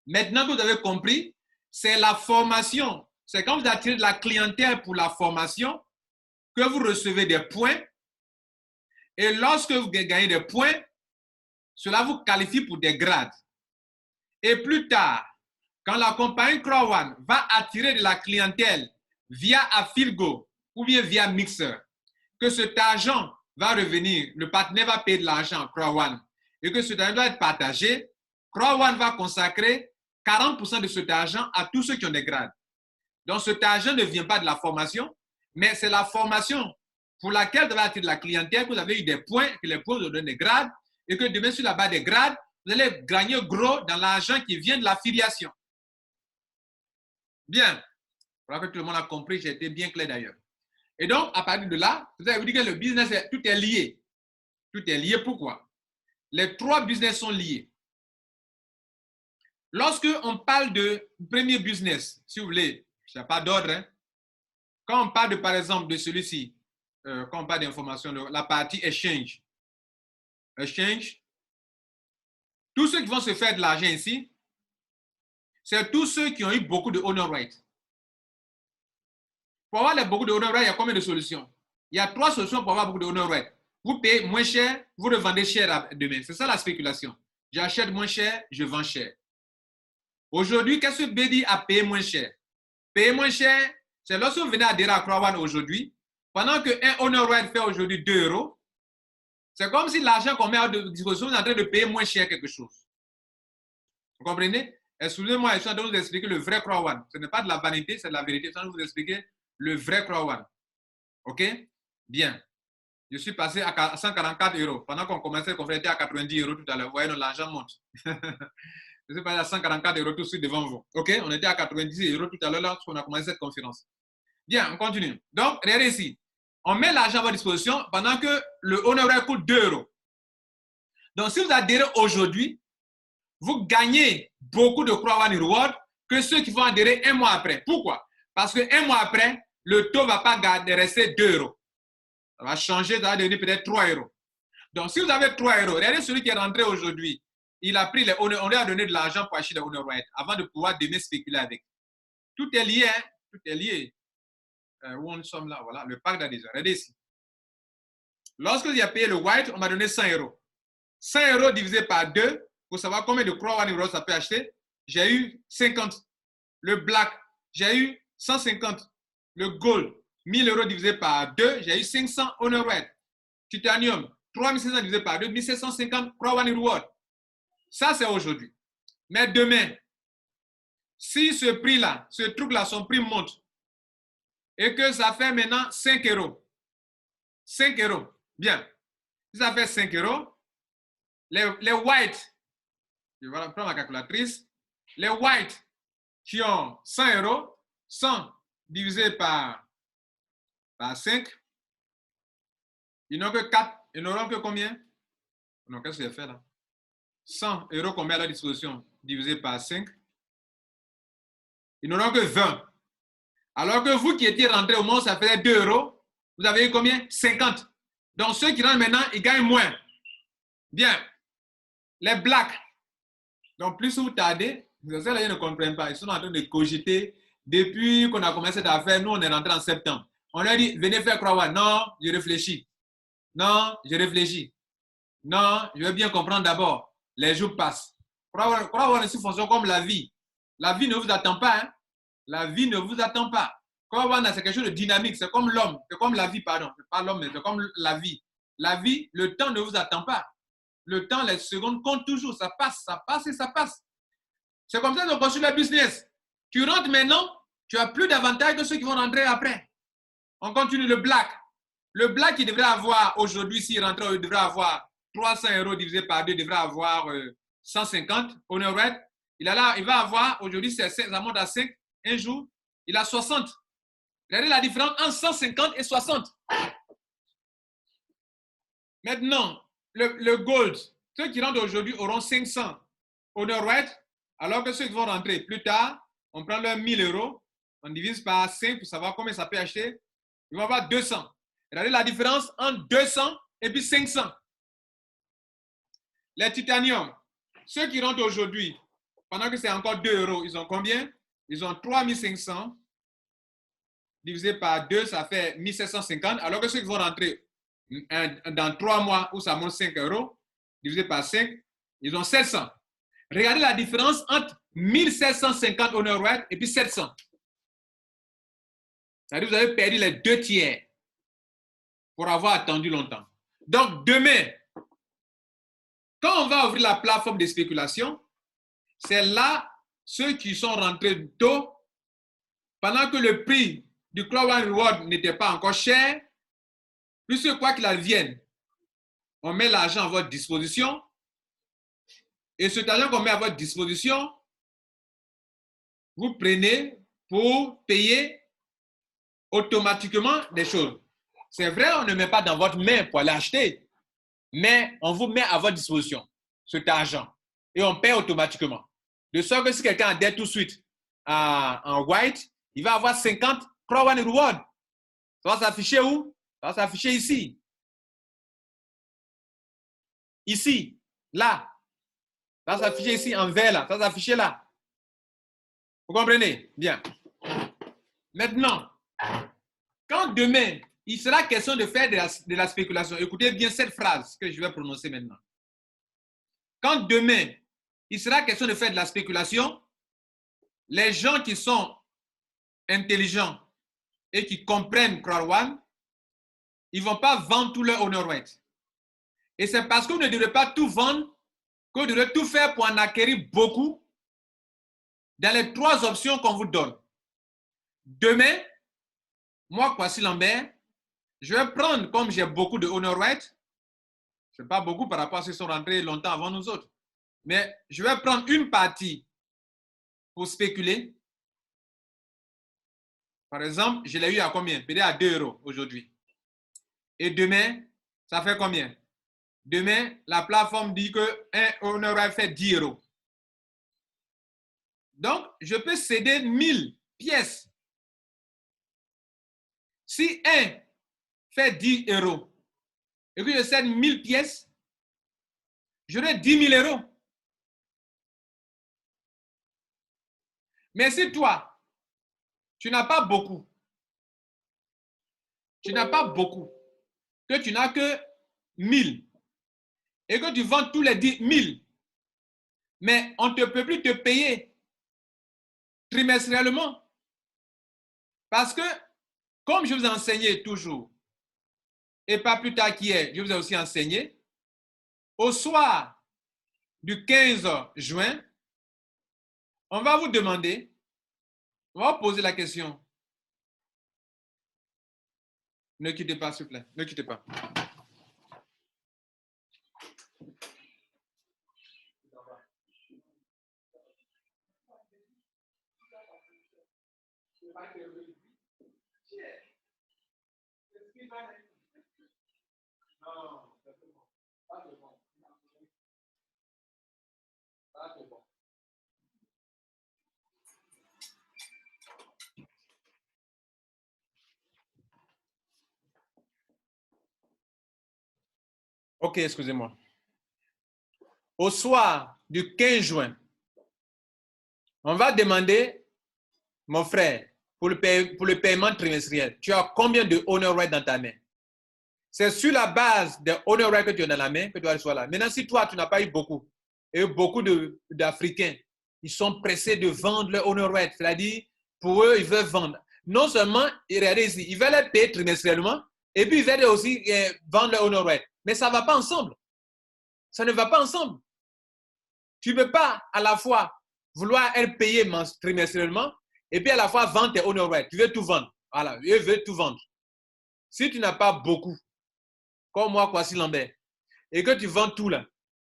Maintenant que vous avez compris, c'est la formation. C'est quand vous attirez de la clientèle pour la formation que vous recevez des points. Et lorsque vous gagnez des points, cela vous qualifie pour des grades. Et plus tard, quand la compagnie Crow One va attirer de la clientèle via Affilgo ou bien via Mixer, que cet argent va revenir, le partenaire va payer de l'argent à Crow One et que cet argent doit être partagé, Crow One va consacrer 40% de cet argent à tous ceux qui ont des grades. Donc cet argent ne vient pas de la formation, mais c'est la formation pour laquelle vous avez attiré de la clientèle, que vous avez eu des points, que les points vous donnent des grades et que demain sur la base des grades, vous allez gagner gros dans l'argent qui vient de l'affiliation. Bien. Voilà que tout le monde a compris, j'ai été bien clair d'ailleurs. Et donc, à partir de là, vous avez vu que le business, tout est lié. Tout est lié, pourquoi? Les 3 business sont liés. Lorsque on parle de premier business, si vous voulez, il n'y a pas d'ordre. Hein? Quand on parle de, par exemple, de celui-ci, quand on parle d'information, la partie exchange. Exchange. Tous ceux qui vont se faire de l'argent ici, c'est tous ceux qui ont eu beaucoup de owner rights. Pour avoir beaucoup de owner rights, il y a combien de solutions? Il y a 3 solutions pour avoir beaucoup de owner rights. Vous payez moins cher, vous revendez cher demain. C'est ça la spéculation. J'achète moins cher, je vends cher. Aujourd'hui, qu'est-ce que BD a payé moins cher? Payer moins cher, c'est lorsque vous venez adhérer à Crow One aujourd'hui, pendant qu'un owner right fait aujourd'hui 2 euros, c'est comme si l'argent qu'on met à disposition, vous êtes en train de payer moins cher quelque chose. Vous comprenez? Excusez-moi, je suis en train de vous expliquer le vrai Croix One. Ce n'est pas de la vanité, c'est de la vérité. Je suis en train de vous expliquer le vrai Croix One. OK? Bien. Je suis passé à 144 euros. Pendant qu'on commençait, qu'on était à 90 euros tout à l'heure. Vous voyez, l'argent monte. Je suis passé à 144 euros tout de suite devant vous. OK? On était à 90 euros tout à l'heure lorsqu'on a commencé cette conférence. Bien, on continue. Donc, regardez ici. On met l'argent à votre disposition pendant que le honoraire coûte 2 euros. Donc, si vous adhérez aujourd'hui, vous gagnez beaucoup de Croix One Reward que ceux qui vont adhérer un mois après. Pourquoi? Parce qu'un mois après, le taux ne va pas rester 2 euros. Ça va changer, ça va devenir peut-être 3 euros. Donc, si vous avez 3 euros, regardez celui qui est rentré aujourd'hui. Il a pris les on lui a donné de l'argent pour acheter les honor rights avant de pouvoir demain spéculer avec. Tout est lié, hein? Tout est lié. Où nous sommes là, voilà, le pack d'adhésion. Regardez ici. Lorsque j'ai payé le white, on m'a donné 100 euros. 100 euros divisé par 2, pour savoir combien de Croix One Reward ça peut acheter, j'ai eu 50. Le black, j'ai eu 150. Le gold, 1000 euros divisé par 2, j'ai eu 500 honor rights. Titanium, 3500 divisé par 2, 1750 Croix One Reward. Ça, c'est aujourd'hui. Mais demain, si ce prix-là, ce truc-là, son prix monte et que ça fait maintenant 5 euros. 5 euros. Bien. Si ça fait 5 euros, les whites, je vais prendre ma calculatrice, les whites qui ont 100 euros, 100 divisé par 5, ils n'ont que 4. Ils n'auront que combien? Non, qu'est-ce que j'ai fait là? 100 euros qu'on met à leur disposition divisé par 5. Ils n'auront que 20. Alors que vous qui étiez rentré au monde, ça faisait 2 euros. Vous avez eu combien? 50. Donc ceux qui rentrent maintenant, ils gagnent moins. Bien. Les blacks. Donc plus vous tardez, les gens ne comprennent pas. Ils sont en train de cogiter. Depuis qu'on a commencé cette affaire, nous on est rentré en septembre. On leur dit, venez faire Croix One. Non, je réfléchis. Non, je réfléchis. Non, je veux bien comprendre d'abord. Les jours passent. Croix One aussi fonctionne comme la vie. La vie ne vous attend pas. Hein? La vie ne vous attend pas. Croix One, c'est quelque chose de dynamique. C'est comme l'homme. C'est comme la vie, pardon. C'est pas l'homme, mais c'est comme la vie. La vie, le temps ne vous attend pas. Le temps, les secondes comptent toujours. Ça passe et ça passe. C'est comme ça qu'on construit le business. Tu rentres maintenant, tu as plus d'avantages que ceux qui vont rentrer après. On continue le black. Le black, il devrait avoir, aujourd'hui, s'il rentre, il devrait avoir 300 euros divisé par 2, il devrait avoir 150 honor rate. Il va avoir, aujourd'hui, ça monte à 5, un jour, il a 60. Regardez la différence entre 150 et 60. Maintenant, le gold, ceux qui rentrent aujourd'hui auront 500 honor rate, alors que ceux qui vont rentrer plus tard, on prend leurs 1000 euros, on divise par 5 pour savoir combien ça peut acheter, ils vont avoir 200. Regardez la différence entre 200 et puis 500. Les titanium, ceux qui rentrent aujourd'hui, pendant que c'est encore 2 euros, ils ont combien? Ils ont 3500 divisé par 2, ça fait 1750, alors que ceux qui vont rentrer dans 3 mois où ça monte 5 euros, divisé par 5, ils ont 700. Regardez la différence entre 1750 honor rate et puis 700. C'est-à-dire que vous avez perdu les 2 tiers pour avoir attendu longtemps. Donc, demain, quand on va ouvrir la plateforme de spéculation, c'est là ceux qui sont rentrés tôt, pendant que le prix du Croix One Reward n'était pas encore cher, puisque quoi qu'il advienne, on met l'argent à votre disposition, et cet argent qu'on met à votre disposition, vous prenez pour payer automatiquement des choses. C'est vrai, on ne met pas dans votre main pour aller acheter, mais on vous met à votre disposition cet argent et on paie automatiquement. De sorte que si quelqu'un adhère tout de suite en white, il va avoir 50 Croix One Reward. Ça va s'afficher où? Ça va s'afficher ici. Ici, là. Ça va s'afficher ici en vert là. Ça va s'afficher là. Vous comprenez? Bien. Maintenant, quand demain, il sera question de faire de la spéculation, écoutez bien cette phrase que je vais prononcer maintenant. Quand demain, il sera question de faire de la spéculation, les gens qui sont intelligents et qui comprennent Croix One, ils ne vont pas vendre tout leur honor rate. Et c'est parce que vous ne devrez pas tout vendre, que vous devrez tout faire pour en acquérir beaucoup, dans les 3 options qu'on vous donne. Demain, moi, Kwasi Lambert, je vais prendre, comme j'ai beaucoup de honor right, je ne sais pas beaucoup par rapport à ceux qui sont rentrés longtemps avant nous autres, mais je vais prendre une partie pour spéculer. Par exemple, je l'ai eu à combien? Peut-être à 2 € aujourd'hui. Et demain, ça fait combien? Demain, la plateforme dit qu'un honor right fait 10 €. Donc, je peux céder 1000 pièces. Si un fait 10 € et que je cède 1000 pièces, j'aurai 10 000 €. Mais si toi, tu n'as pas beaucoup, que tu n'as que 1000 et que tu vends tous les 10 000, mais on ne peut plus te payer trimestriellement. Parce que, comme je vous ai enseigné toujours, et pas plus tard qu'hier, je vous ai aussi enseigné, au soir du 15 juin, on va vous demander, on va vous poser la question. Ne quittez pas, s'il vous plaît. Ne quittez pas. Ok, excusez-moi. Au soir du 15 juin, on va demander, mon frère, pour le paiement trimestriel, tu as combien de honor right dans ta main? C'est sur la base des honor right que tu as dans la main que tu vas recevoir là. Maintenant, si toi, tu n'as pas eu beaucoup, et beaucoup d'Africains, ils sont pressés de vendre leur honor right, c'est-à-dire, pour eux, ils veulent vendre. Non seulement, regardez ici, ils veulent les payer trimestriellement, et puis ils veulent aussi vendre leur honor right. Mais ça ne va pas ensemble. Ça ne va pas ensemble. Tu ne peux pas à la fois vouloir être payé trimestriellement et puis à la fois vendre tes honor right. Tu veux tout vendre. Voilà, eux veulent tout vendre. Si tu n'as pas beaucoup, comme moi, Kwasi Lambert, et que tu vends tout là,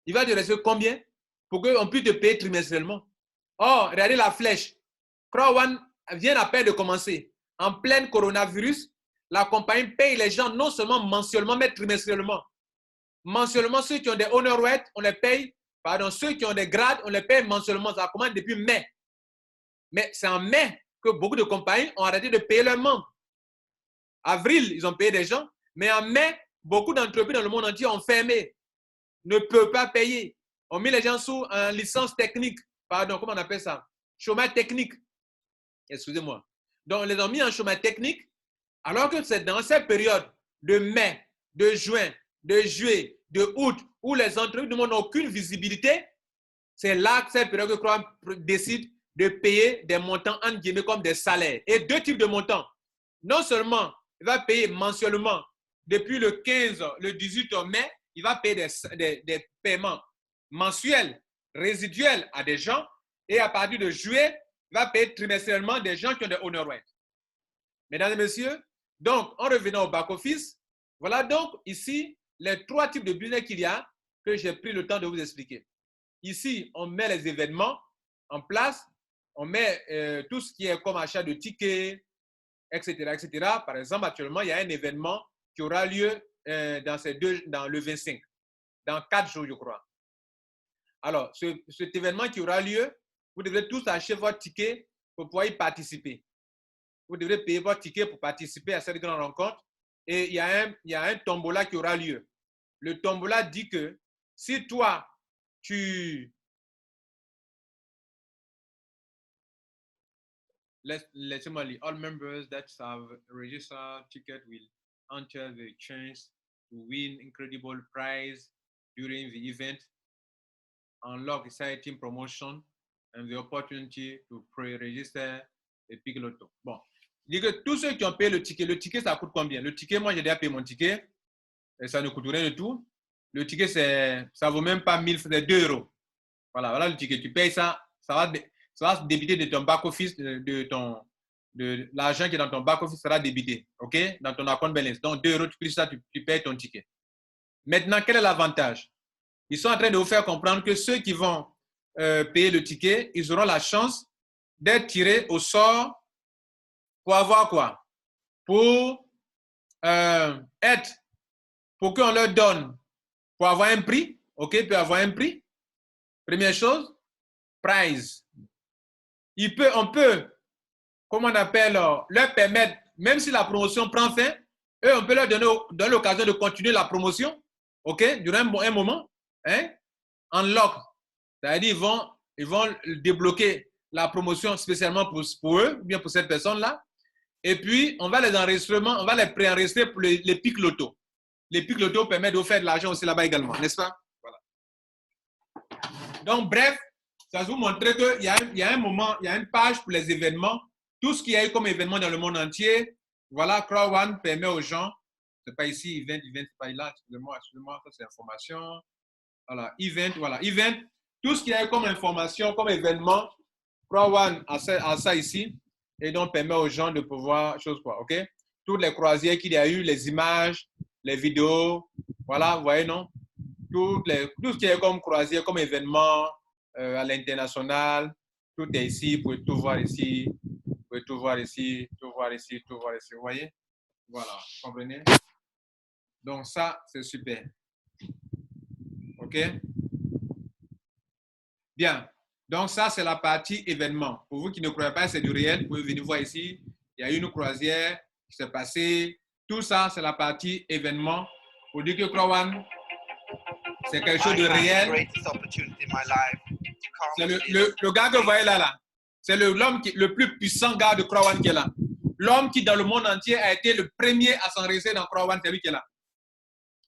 il va te rester combien pour qu'on puisse te payer trimestriellement? Oh, regardez la flèche. Crowan vient à peine de commencer. En pleine coronavirus, la compagnie paye les gens non seulement mensuellement, mais trimestriellement. Mensuellement, ceux qui ont des honor right, on les paye. Pardon, ceux qui ont des grades, on les paye mensuellement. Ça commence depuis mai. Mais c'est en mai que beaucoup de compagnies ont arrêté de payer leurs membres. Avril, ils ont payé des gens. Mais en mai, beaucoup d'entreprises dans le monde entier ont fermé. Ne peuvent pas payer. On met les gens sous une licence technique. Pardon, comment on appelle ça? Chômage technique. Excusez-moi. Donc, on les a mis en chômage technique, alors que c'est dans cette période de mai, de juin, de juillet, de août, où les entreprises ne montrent aucune visibilité, c'est là que cette période que Croix décide de payer des montants entre guillemets comme des salaires. Et 2 types de montants. Non seulement il va payer mensuellement depuis le 15, le 18 mai, il va payer des paiements mensuels, résiduels à des gens. Et à partir de juillet, il va payer trimestriellement des gens qui ont des honor rights. Mesdames et messieurs, donc en revenant au back-office, voilà donc ici les 3 types de business qu'il y a que j'ai pris le temps de vous expliquer. Ici, on met les événements en place, on met tout ce qui est comme achat de tickets, etc., etc. Par exemple, actuellement, il y a un événement qui aura lieu dans le 25, dans 4 jours, je crois. Alors, cet événement qui aura lieu, vous devrez tous acheter votre ticket pour pouvoir y participer. Vous devrez payer votre ticket pour participer à cette grande rencontre. Et il y a un tombola qui aura lieu. Le tombola dit que si toi, laissez-moi lire. All members that have registered ticket will enter the chance to win incredible prize during the event, unlock exciting promotion, and the opportunity to pre-register a Pick Lotto. Bon, il dit que tous ceux qui ont payé le ticket, ça coûte combien? Le ticket, moi j'ai déjà payé mon ticket, et ça ne coûte rien du tout. Le ticket, ça vaut même pas 1000, c'est 2 €. Voilà le ticket, tu payes ça, sera débité de ton back-office, de l'argent qui est dans ton back-office sera débité, OK? Dans ton account balance. Donc, 2 €, tu cliques ça, tu payes ton ticket. Maintenant, quel est l'avantage? Ils sont en train de vous faire comprendre que ceux qui vont payer le ticket, ils auront la chance d'être tirés au sort pour avoir quoi? Pour qu'on leur donne, pour avoir un prix, OK? Pour avoir un prix. Première chose, prize. On peut, comment on appelle, leur permettre, même si la promotion prend fin, eux, on peut leur donner l'occasion de continuer la promotion, OK? Durant un moment, hein? Unlock. C'est-à-dire, ils vont débloquer la promotion spécialement pour eux, ou bien pour cette personne-là. Et puis, on va les préenregistrer pour les pics loto. Les pics loto permettent de vous faire de l'argent aussi là-bas également, n'est-ce pas? Voilà. Donc, bref, ça vous montrer qu'il y a un moment, il y a une page pour les événements. Tout ce qu'il y a eu comme événement dans le monde entier, voilà, Crowd1 permet aux gens, c'est pas ici, event, c'est pas là, excusez-moi, ça c'est information. Voilà, event. Tout ce qu'il y a eu comme information, comme événement, Crowd1 a ça ici, et donc permet aux gens de pouvoir, chose quoi, ok? Toutes les croisières qu'il y a eu, les images, les vidéos, voilà, vous voyez, non? Tout ce qui est comme croisière, comme événement à l'international, tout est ici, vous pouvez tout voir ici, vous pouvez tout voir ici, tout voir ici, tout voir ici, vous voyez? Voilà, vous comprenez? Donc ça, c'est super. OK? Bien. Donc ça, c'est la partie événement. Pour vous qui ne croyez pas, c'est du réel, vous pouvez venir voir ici. Il y a eu une croisière qui s'est passée. Tout ça, c'est la partie événement. Pour dire que Crowd1, c'est quelque chose de réel. C'est le gars que vous voyez là. C'est l'homme le plus puissant gars de Crowd1 qui est là. L'homme qui, dans le monde entier, a été le premier à s'enregistrer dans Crowd1, c'est lui qui est là.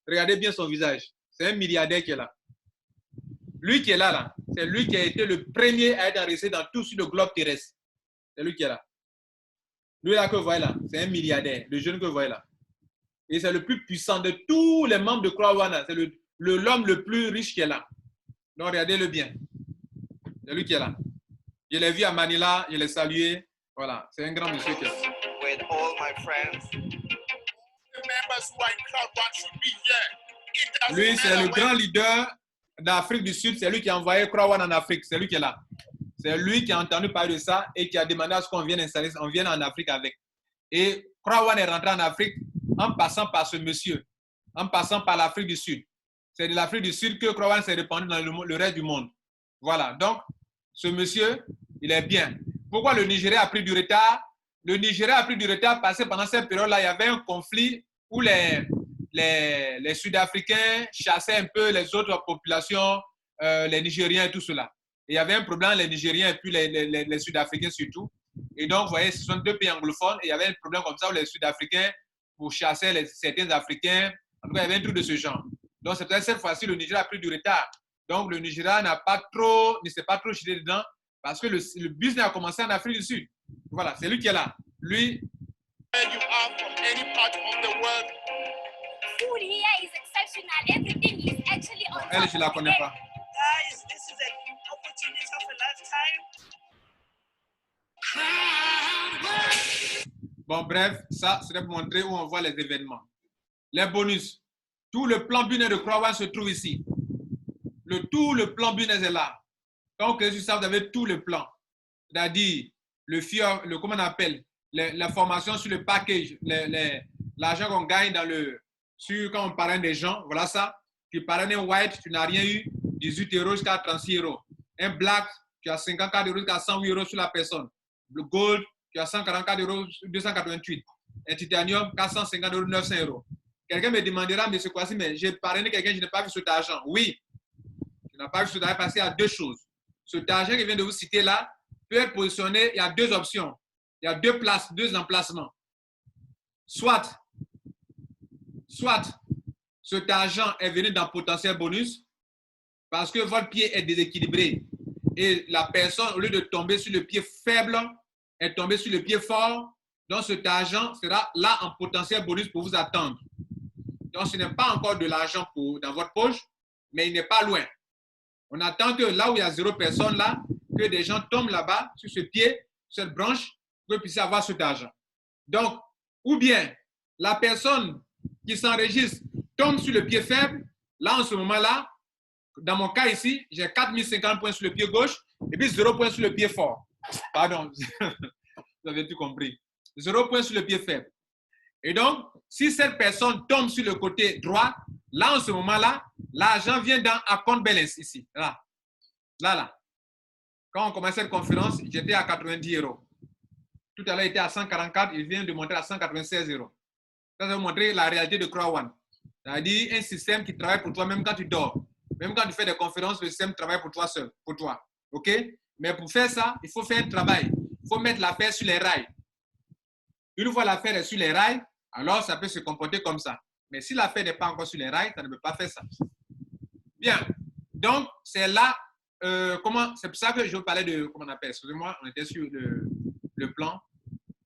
Regardez bien son visage. C'est un milliardaire qui est là. Lui qui est là, c'est lui qui a été le premier à être enregistré dans tout sur le globe terrestre. C'est lui qui est là. Lui là que vous voyez là, c'est un milliardaire, le jeune que vous voyez là. Et c'est le plus puissant de tous les membres de Crowd1. C'est l'homme le plus riche qui est là. Donc regardez-le bien. C'est lui qui est là. Je l'ai vu à Manila, je l'ai salué. Voilà, c'est un grand monsieur qui est là. With all my friends. Lui, c'est le grand leader d'Afrique du Sud. C'est lui qui a envoyé Crowd1 en Afrique. C'est lui qui est là. C'est lui qui a entendu parler de ça et qui a demandé à ce qu'on vienne installer, on vienne en Afrique avec. Et Crowd1 est rentré en Afrique en passant par ce monsieur, en passant par l'Afrique du Sud. C'est de l'Afrique du Sud que Crowd1 s'est répandu dans le reste du monde. Voilà. Donc, ce monsieur, il est bien. Pourquoi le Nigeria a pris du retard? Le Nigeria a pris du retard parce que pendant cette période-là, il y avait un conflit où les Sud-Africains chassaient un peu les autres populations, les Nigériens et tout cela. Et il y avait un problème, les Nigériens et puis les Sud-Africains surtout. Et donc, vous voyez, ce sont deux pays anglophones. Et il y avait un problème comme ça où les Sud-Africains, pour chasser certains Africains, en tout cas, il y avait un truc de ce genre. Donc, c'est peut-être cette fois-ci, le Nigeria a pris du retard. Donc, le Nigeria ne s'est pas trop jeté dedans parce que le business a commencé en Afrique du Sud. Voilà, c'est lui qui est là. Lui. Food here is exceptional. Everything is actually on Elle, je ne la connais pas. Guys, this is an opportunity of a lifetime. Bon, bref, ça, c'est pour montrer où on voit les événements. Les bonus. Tout le plan business de Crowd1 se trouve ici. Tout le plan business est là. Quand vous ça, vous avez tout le plan. C'est-à-dire, comment on appelle, l'information sur le package, l'argent qu'on gagne quand on parraine des gens, voilà ça. Tu parraines un white, tu n'as rien eu, 18 € jusqu'à 36 €. Un black, tu as 54 € jusqu'à 108 € sur la personne. Le gold, tu as 144 €, 288. Un titanium, 450 €, 900 €. Quelqu'un me demandera, mais c'est quoi ça? Mais j'ai parrainé quelqu'un, je n'ai pas vu cet argent. Oui, je n'ai pas vu cet argent parce qu'il y a deux choses. Cet argent qui vient de vous citer là peut être positionné, il y a deux options. Il y a deux emplacements. Soit cet argent est venu dans potentiel bonus parce que votre pied est déséquilibré et la personne, au lieu de tomber sur le pied faible, est tombée sur le pied fort. Donc, cet argent sera là en potentiel bonus pour vous attendre. Donc, ce n'est pas encore de l'argent dans votre poche, mais il n'est pas loin. On attend que là où il y a 0 personne, là, que des gens tombent là-bas, sur ce pied, cette branche, pour qu'ils puissent avoir cet argent. Donc, ou bien la personne qui s'enregistre tombe sur le pied faible, là, en ce moment-là, dans mon cas ici, j'ai 4050 points sur le pied gauche et puis 0 points sur le pied fort. Pardon, vous avez tout compris. 0 points sur le pied faible. Et donc, si cette personne tombe sur le côté droit, là, en ce moment-là, l'argent vient dans account balance ici. Là. Quand on commençait cette conférence, j'étais à 90 €. Tout à l'heure, il était à 144, il vient de monter à 196 €. Ça va vous montrer la réalité de Crow One. C'est-à-dire un système qui travaille pour toi même quand tu dors. Même quand tu fais des conférences, le système travaille pour toi seul, pour toi. OK? Mais pour faire ça, il faut faire un travail. Il faut mettre l'affaire sur les rails. Une fois l'affaire est sur les rails, alors ça peut se comporter comme ça. Mais si l'affaire n'est pas encore sur les rails, ça ne peut pas faire ça. Bien. Donc, c'est là, c'est pour ça que je vous parlais de, comment on appelle, excusez-moi, on était sur le plan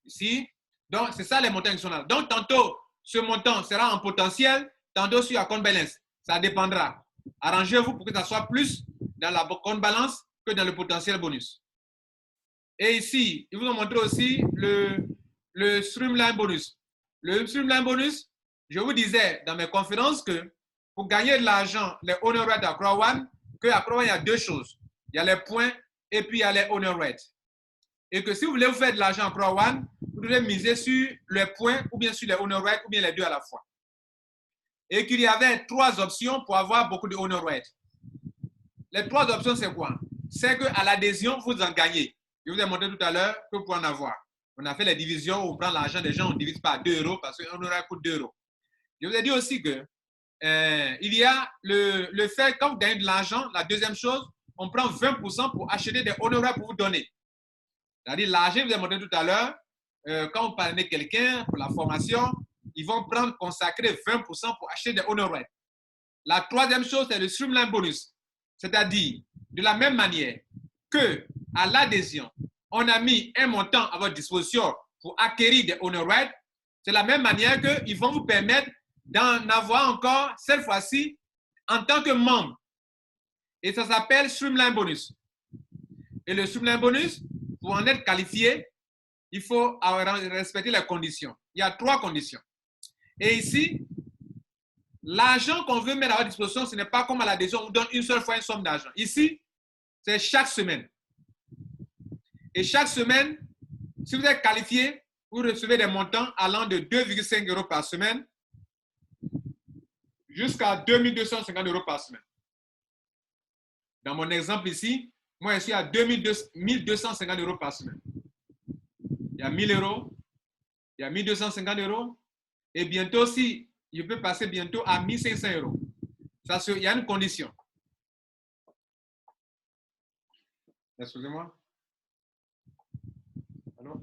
ici. Donc, c'est ça les montants qui sont là. Donc, tantôt, ce montant sera en potentiel, tantôt sur account balance. Ça dépendra. Arrangez-vous pour que ça soit plus dans la compte balance que dans le potentiel bonus. Et ici, ils vous ont montré aussi le Streamline bonus. Le Streamline bonus, je vous disais dans mes conférences que pour gagner de l'argent, les honor rates à Crow One, qu'à Crow One, il y a deux choses. Il y a les points et puis il y a les honor rates. Et que si vous voulez vous faire de l'argent à Crow One, vous devez miser sur les points ou bien sur les honor rates ou bien les deux à la fois. Et qu'il y avait 3 options pour avoir beaucoup de honor rates. Les 3 options, c'est quoi? C'est qu'à l'adhésion, vous en gagnez. Je vous ai montré tout à l'heure que vous pouvez en avoir. On a fait les divisions où on prend l'argent des gens, on divise par 2 € parce qu'un honor rate coûte 2 €. Je vous ai dit aussi que il y a le fait, quand vous gagnez de l'argent, la deuxième chose, on prend 20% pour acheter des honor rates pour vous donner. C'est-à-dire, l'argent, je vous ai montré tout à l'heure, quand vous parlez de quelqu'un pour la formation, ils vont consacrer 20% pour acheter des honor rates. La troisième chose, c'est le Streamline bonus. C'est-à-dire, de la même manière que à l'adhésion, on a mis un montant à votre disposition pour acquérir des honor rates, c'est la même manière qu'ils vont vous permettre d'en avoir encore, cette fois-ci, en tant que membre. Et ça s'appelle Streamline bonus. Et le Streamline bonus, pour en être qualifié, il faut respecter les conditions. Il y a 3 conditions. Et ici, l'argent qu'on veut mettre à votre disposition, ce n'est pas comme à l'adhésion, on vous donne une seule fois une somme d'argent. Ici, c'est chaque semaine. Et chaque semaine, si vous êtes qualifié, vous recevez des montants allant de 2,5 € par semaine jusqu'à 2250 € par semaine. Dans mon exemple ici, moi je suis à 1250 € par semaine. Il y a 1000 €, il y a 1250 €, et bientôt, si je peux passer bientôt à 1500 €. Ça, il y a une condition. Excusez-moi. Allô?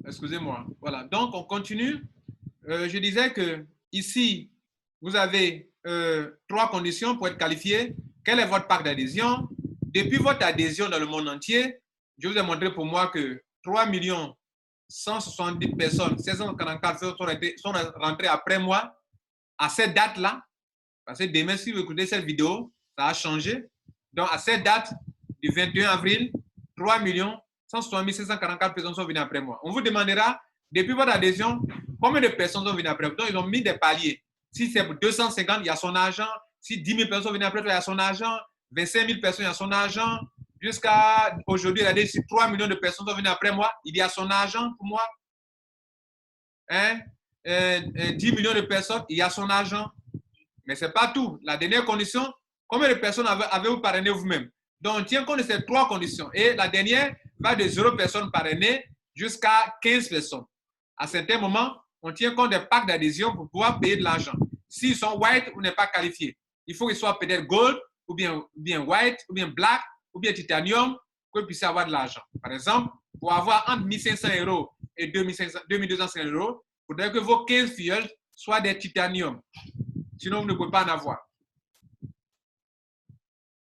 Excusez-moi. Voilà. Donc, on continue. Je disais que ici, vous avez 3 conditions pour être qualifié. Quel est votre parc d'adhésion? Depuis votre adhésion dans le monde entier, je vous ai montré pour moi que 3 170 personnes, 1644 sont rentrées après moi à cette date-là. Parce que demain, si vous écoutez cette vidéo, ça a changé. Donc, à cette date du 21 avril, 3 160 744 personnes sont venues après moi. On vous demandera, depuis votre adhésion, combien de personnes sont venues après vous? Donc, ils ont mis des paliers. Si c'est 250, il y a son argent. Si 10 000 personnes sont venues après toi, il y a son argent. 25 000 personnes, il y a son argent. Jusqu'à aujourd'hui, si 3 millions de personnes sont venues après moi, il y a son argent pour moi. 10 millions de personnes, il y a son argent. Mais ce n'est pas tout. La dernière condition, combien de personnes avez-vous parrainé vous-même? Donc, on tient compte de ces 3 conditions. Et la dernière va de 0 personnes parrainées jusqu'à 15 personnes. À certains moments, on tient compte des packs d'adhésion pour pouvoir payer de l'argent. S'ils sont white, vous n'êtes pas qualifié. Il faut qu'ils soient peut-être gold, ou bien white, ou bien black, ou bien titanium, que vous puissiez avoir de l'argent. Par exemple, pour avoir entre 1500 € et 2250 €, il faudrait que vos 15 filleuls soit des titaniums. Sinon, vous ne pouvez pas en avoir.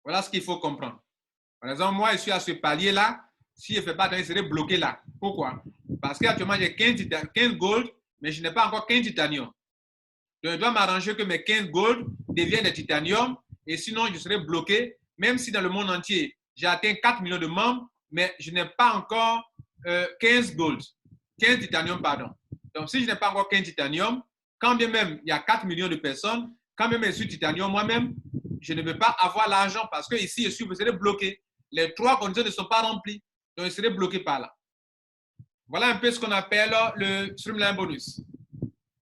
Voilà ce qu'il faut comprendre. Par exemple, moi, je suis à ce palier-là. Si je ne fais pas, je serai bloqué là. Pourquoi? Parce qu'actuellement, j'ai 15 gold, mais je n'ai pas encore 15 titanium. Donc, je dois m'arranger que mes 15 gold deviennent des titanium. Et sinon, je serai bloqué. Même si dans le monde entier, j'ai atteint 4 millions de membres, mais je n'ai pas encore 15 gold. 15 titanium, pardon. Donc, si je n'ai pas encore 15 titanium, quand bien même il y a 4 millions de personnes, quand même je suis titanium moi-même, je ne peux pas avoir l'argent parce que ici, je serai bloqué. Les 3 conditions ne sont pas remplies. Donc, je serai bloqué par là. Voilà un peu ce qu'on appelle le Streamline bonus.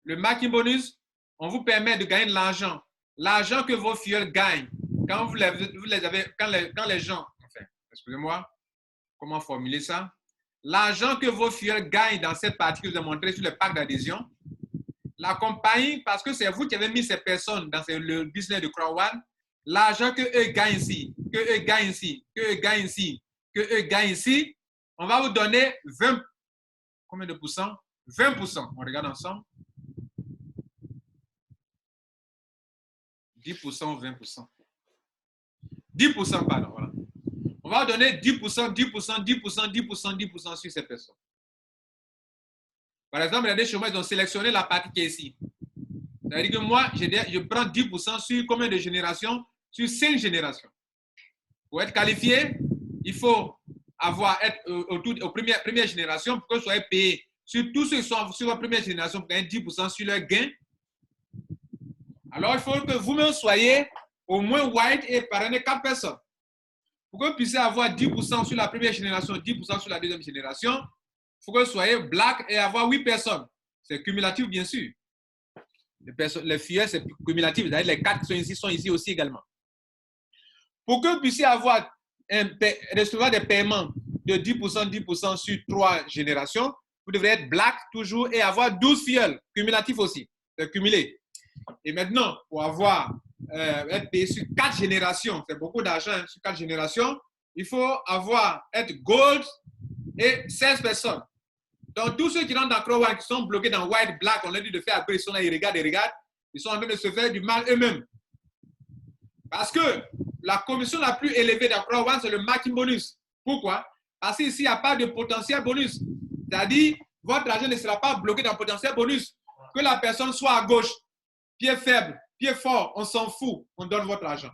Le marketing bonus, on vous permet de gagner de l'argent. L'argent que vos filleuls gagnent, quand vous les avez, quand les gens, enfin, excusez-moi, comment formuler ça? L'argent que vos filleuls gagnent dans cette partie que je vous ai montré sur le pack d'adhésion, la compagnie, parce que c'est vous qui avez mis ces personnes dans le business de Crowd, l'argent que eux gagnent ici, que eux gagnent ici, que eux gagnent ici, que eux gagnent ici, on va vous donner 20, combien de pourcents? 20%. On regarde ensemble. 10% ou 20%. 10%, pardon, voilà. On va donner 10%, 10%, 10%, 10%, 10% sur ces personnes. Par exemple, regardez chez moi, ils ont sélectionné la partie qui est ici. Ça veut dire que moi, je prends 10% sur combien de générations? Sur 5 générations. Pour être qualifié, il faut être aux premières générations pour que vous soyez payé. Sur tous ceux qui sont sur la première génération, pour gagner 10% sur leur gain. Alors, il faut que vous-même soyez au moins white et parrainer 4 personnes. Pour que vous puissiez avoir 10% sur la première génération, 10% sur la deuxième génération, il faut que vous soyez black et avoir 8 personnes. C'est cumulatif, bien sûr. Les filles, c'est cumulatif. Les 4 qui sont ici aussi également. Pour que vous puissiez recevoir des paiements de 10%, 10% sur 3 générations, vous devrez être black toujours et avoir 12 filles, cumulatif aussi. C'est cumulé. Et maintenant, pour être payé sur 4 générations, c'est beaucoup d'argent hein, sur 4 générations, il faut être gold et 16 personnes. Donc, tous ceux qui rentrent dans Crowd, qui sont bloqués dans white, black, on leur dit de faire après, ils sont là, ils regardent, ils sont en train de se faire du mal eux-mêmes. Parce que la commission la plus élevée dans Crowd, c'est le marketing bonus. Pourquoi? Parce qu'ici, il n'y a pas de potentiel bonus. C'est-à-dire, votre argent ne sera pas bloqué dans potentiel bonus. Que la personne soit à gauche, pied faible, pied fort, on s'en fout, on donne votre argent.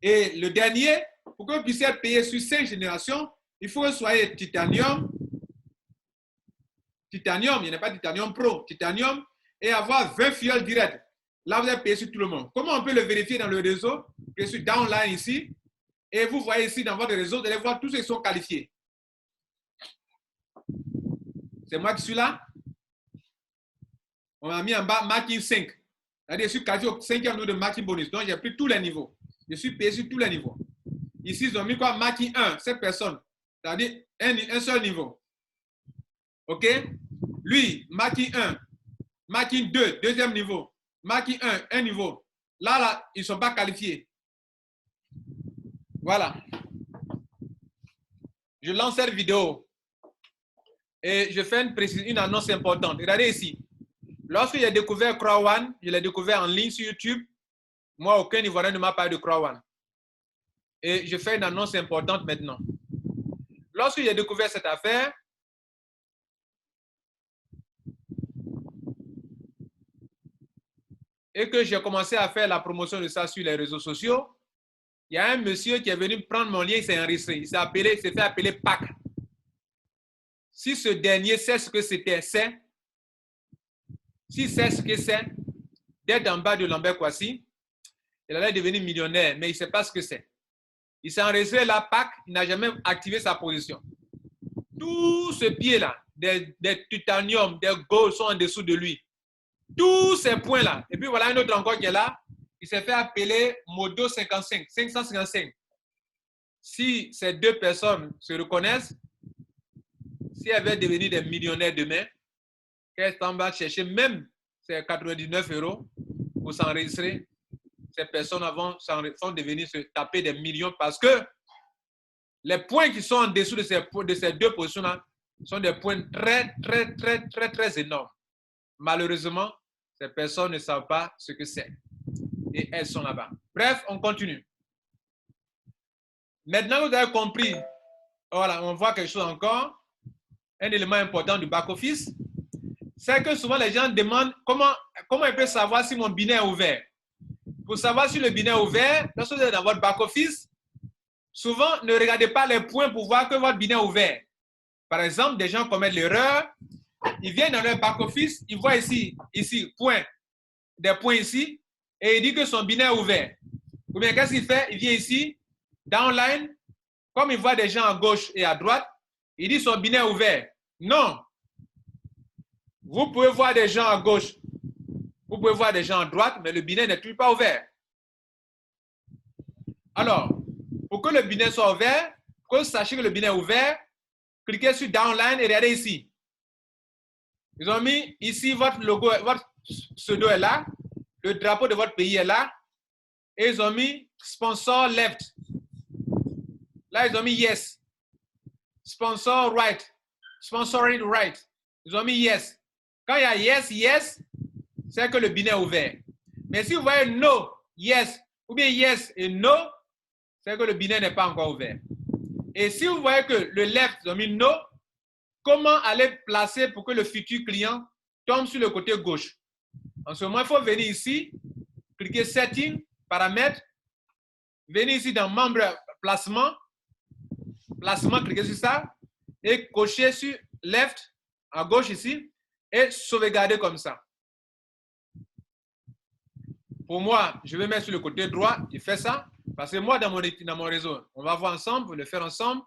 Et le dernier, pour que vous puissiez être payé sur 5 générations, il faut que vous soyez titanium. Titanium, il n'y a pas titanium pro, titanium, et avoir 20 fioles directes. Là, vous êtes payé sur tout le monde. Comment on peut le vérifier dans le réseau? Je suis downline ici, et vous voyez ici dans votre réseau, vous allez voir tous ceux qui sont qualifiés. C'est moi qui suis là. On m'a mis en bas marking 5. C'est-à-dire, je suis qualifié au 5e niveau de marking bonus. Donc, j'ai pris tous les niveaux. Je suis payé sur tous les niveaux. Ici, ils ont mis quoi? Marking 1, cette personne. C'est-à-dire, un seul niveau. OK? Lui, marking 1. Marking 2, deuxième niveau. Marking 1, un niveau. Là, ils ne sont pas qualifiés. Voilà. Je lance cette vidéo. Et je fais une annonce importante. Regardez ici. Lorsque j'ai découvert Crowd, je l'ai découvert en ligne sur YouTube. Moi, aucun Ivoirien ne m'a parlé de Crowd. Et je fais une annonce importante maintenant. Lorsque j'ai découvert cette affaire, et que j'ai commencé à faire la promotion de ça sur les réseaux sociaux, il y a un monsieur qui est venu prendre mon lien, il s'est enregistré. Il s'est fait appeler PAC. Si ce dernier sait ce que c'était, s'il sait ce que c'est, d'être en bas de Lambert Kwasi, il allait devenir millionnaire, mais il ne sait pas ce que c'est. Il s'est enregistré là, PAC, il n'a jamais activé sa position. Tout ce pied-là, des titanium, des gold sont en dessous de lui. Tous ces points-là. Et puis voilà un autre encore qui est là. Il s'est fait appeler Modo 55, 555. Si ces deux personnes se reconnaissent, si elles veulent devenir des millionnaires demain, qu'elles s'en vont chercher même ces 99 € pour s'enregistrer, ces personnes sont devenues se taper des millions parce que les points qui sont en dessous de ces deux positions-là sont des points très énormes. Malheureusement, ces personnes ne savent pas ce que c'est. Et elles sont là-bas. Bref, on continue. Maintenant que vous avez compris, voilà, on voit quelque chose encore. Un élément important du back-office, c'est que souvent les gens demandent comment ils peuvent savoir si mon binet est ouvert. Pour savoir si le binet est ouvert, lorsque vous êtes dans votre back-office, souvent ne regardez pas les points pour voir que votre binet est ouvert. Par exemple, des gens commettent l'erreur, ils viennent dans leur back-office, ils voient ici, point, des points ici, et il dit que son binet est ouvert. Ou bien qu'est-ce qu'il fait? Il vient ici, downline, comme il voit des gens à gauche et à droite, il dit son binet est ouvert. Non. Vous pouvez voir des gens à gauche, vous pouvez voir des gens à droite, mais le binet n'est toujours pas ouvert. Alors, pour que le binet soit ouvert, pour que vous sachiez que le binet est ouvert, cliquez sur downline et regardez ici. Ils ont mis ici votre logo, votre pseudo est là, le drapeau de votre pays est là, et ils ont mis sponsor left. Là, ils ont mis yes. Sponsor right. Sponsoring right. Ils ont mis yes. Quand il y a yes, yes, c'est que le binet est ouvert. Mais si vous voyez no, yes, ou bien yes et no, c'est que le binet n'est pas encore ouvert. Et si vous voyez que le left, ils ont mis no, comment aller placer pour que le futur client tombe sur le côté gauche? En ce moment, il faut venir ici, cliquer setting, paramètres, venir ici dans membre placement, cliquez sur ça, et cocher sur left, à gauche ici, et sauvegarder comme ça. Pour moi, je vais mettre sur le côté droit, je fais ça, parce que moi, dans mon réseau, on va voir ensemble, on va le faire ensemble.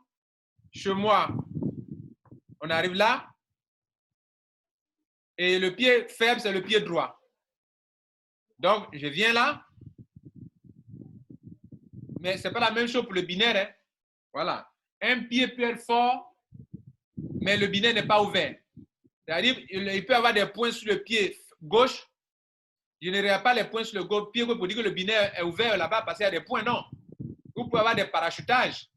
Chez moi, on arrive là, et le pied faible, c'est le pied droit. Donc, je viens là, mais ce n'est pas la même chose pour le binaire. Hein. Voilà. Un pied peut être fort, mais le binaire n'est pas ouvert. C'est-à-dire, il peut y avoir des points sur le pied gauche. Je ne regarde pas les points sur le pied gauche pour dire que le binaire est ouvert là-bas parce qu'il y a des points. Non. Vous pouvez avoir des parachutages.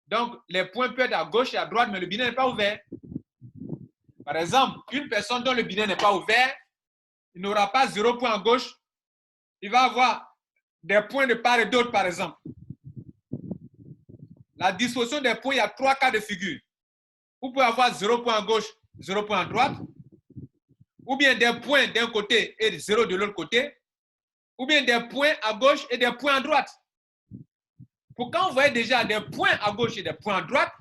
Donc, les points peuvent être à gauche et à droite, mais le binaire n'est pas ouvert. Par exemple, une personne dont le binaire n'est pas ouvert, il n'aura pas 0 point à gauche. Il va avoir des points de part et d'autre, par exemple. La disposition des points, il y a 3 cas de figure. Vous pouvez avoir 0 point à gauche, 0 point à droite, ou bien des points d'un côté et 0 de l'autre côté, ou bien des points à gauche et des points à droite. Pour quand vous voyez déjà des points à gauche et des points à droite,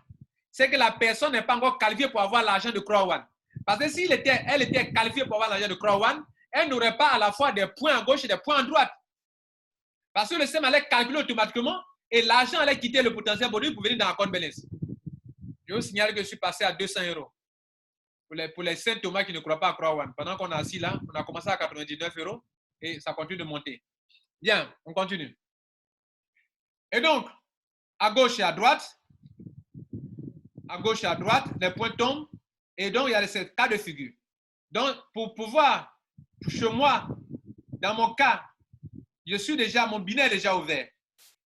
c'est que la personne n'est pas encore qualifiée pour avoir l'argent de Crow One. Parce que si elle était qualifiée pour avoir l'argent de Crow One, elle n'aurait pas à la fois des points à gauche et des points à droite. Parce que le système allait calculer automatiquement et l'argent allait quitter le potentiel bonus pour venir dans la compte balance. Je vous signale que je suis passé à 200 €. Pour les saints Thomas qui ne croient pas à Crow One. Pendant qu'on est assis là, on a commencé à 99 € et ça continue de monter. Bien, on continue. Et donc, à gauche et à droite, les points tombent. Et donc, il y a ces cas de figure. Donc, pour pouvoir, chez moi, dans mon cas, mon binet est déjà ouvert.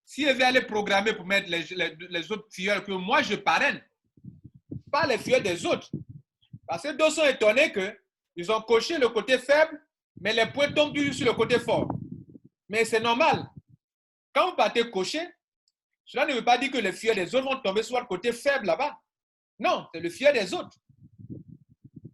Si je vais aller programmer pour mettre les autres filleuls que moi je parraine, pas les filleuls des autres. Parce que d'autres sont étonnés qu'ils ont coché le côté faible, mais les points tombent toujours sur le côté fort. Mais c'est normal. Quand vous partez cocher, cela ne veut pas dire que les filleuls des autres vont tomber sur le côté faible là-bas. Non, c'est le filleul des autres.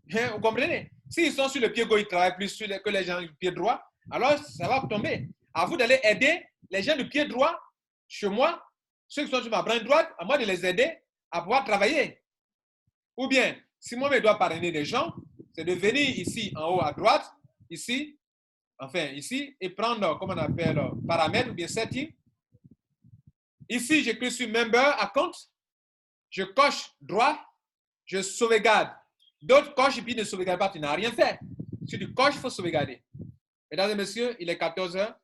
Vous comprenez? S'ils sont sur le pied gauche, ils travaillent plus que les gens du pied droit, alors ça va tomber. À vous d'aller aider les gens du pied droit, chez moi, ceux qui sont sur ma branche droite, à moi de les aider à pouvoir travailler. Ou bien, si moi je dois parrainer des gens, c'est de venir ici en haut à droite, ici, et prendre, comment on appelle, paramètres ou bien setting. Ici, je clique sur Member Account, je coche droit, je sauvegarde. D'autres cochent et puis ne sauvegardent pas, tu n'as rien fait. Si tu coches, il faut sauvegarder. Mesdames et messieurs, il est 14 h.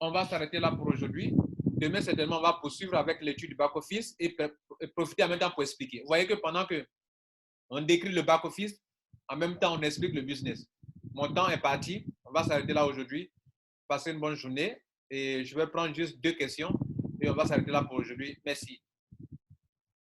On va s'arrêter là pour aujourd'hui. Demain, certainement, on va poursuivre avec l'étude du back-office et profiter en même temps pour expliquer. Vous voyez que pendant qu'on décrit le back-office, en même temps, on explique le business. Mon temps est parti. On va s'arrêter là aujourd'hui. Passez une bonne journée. Et je vais prendre juste 2 questions et on va s'arrêter là pour aujourd'hui. Merci.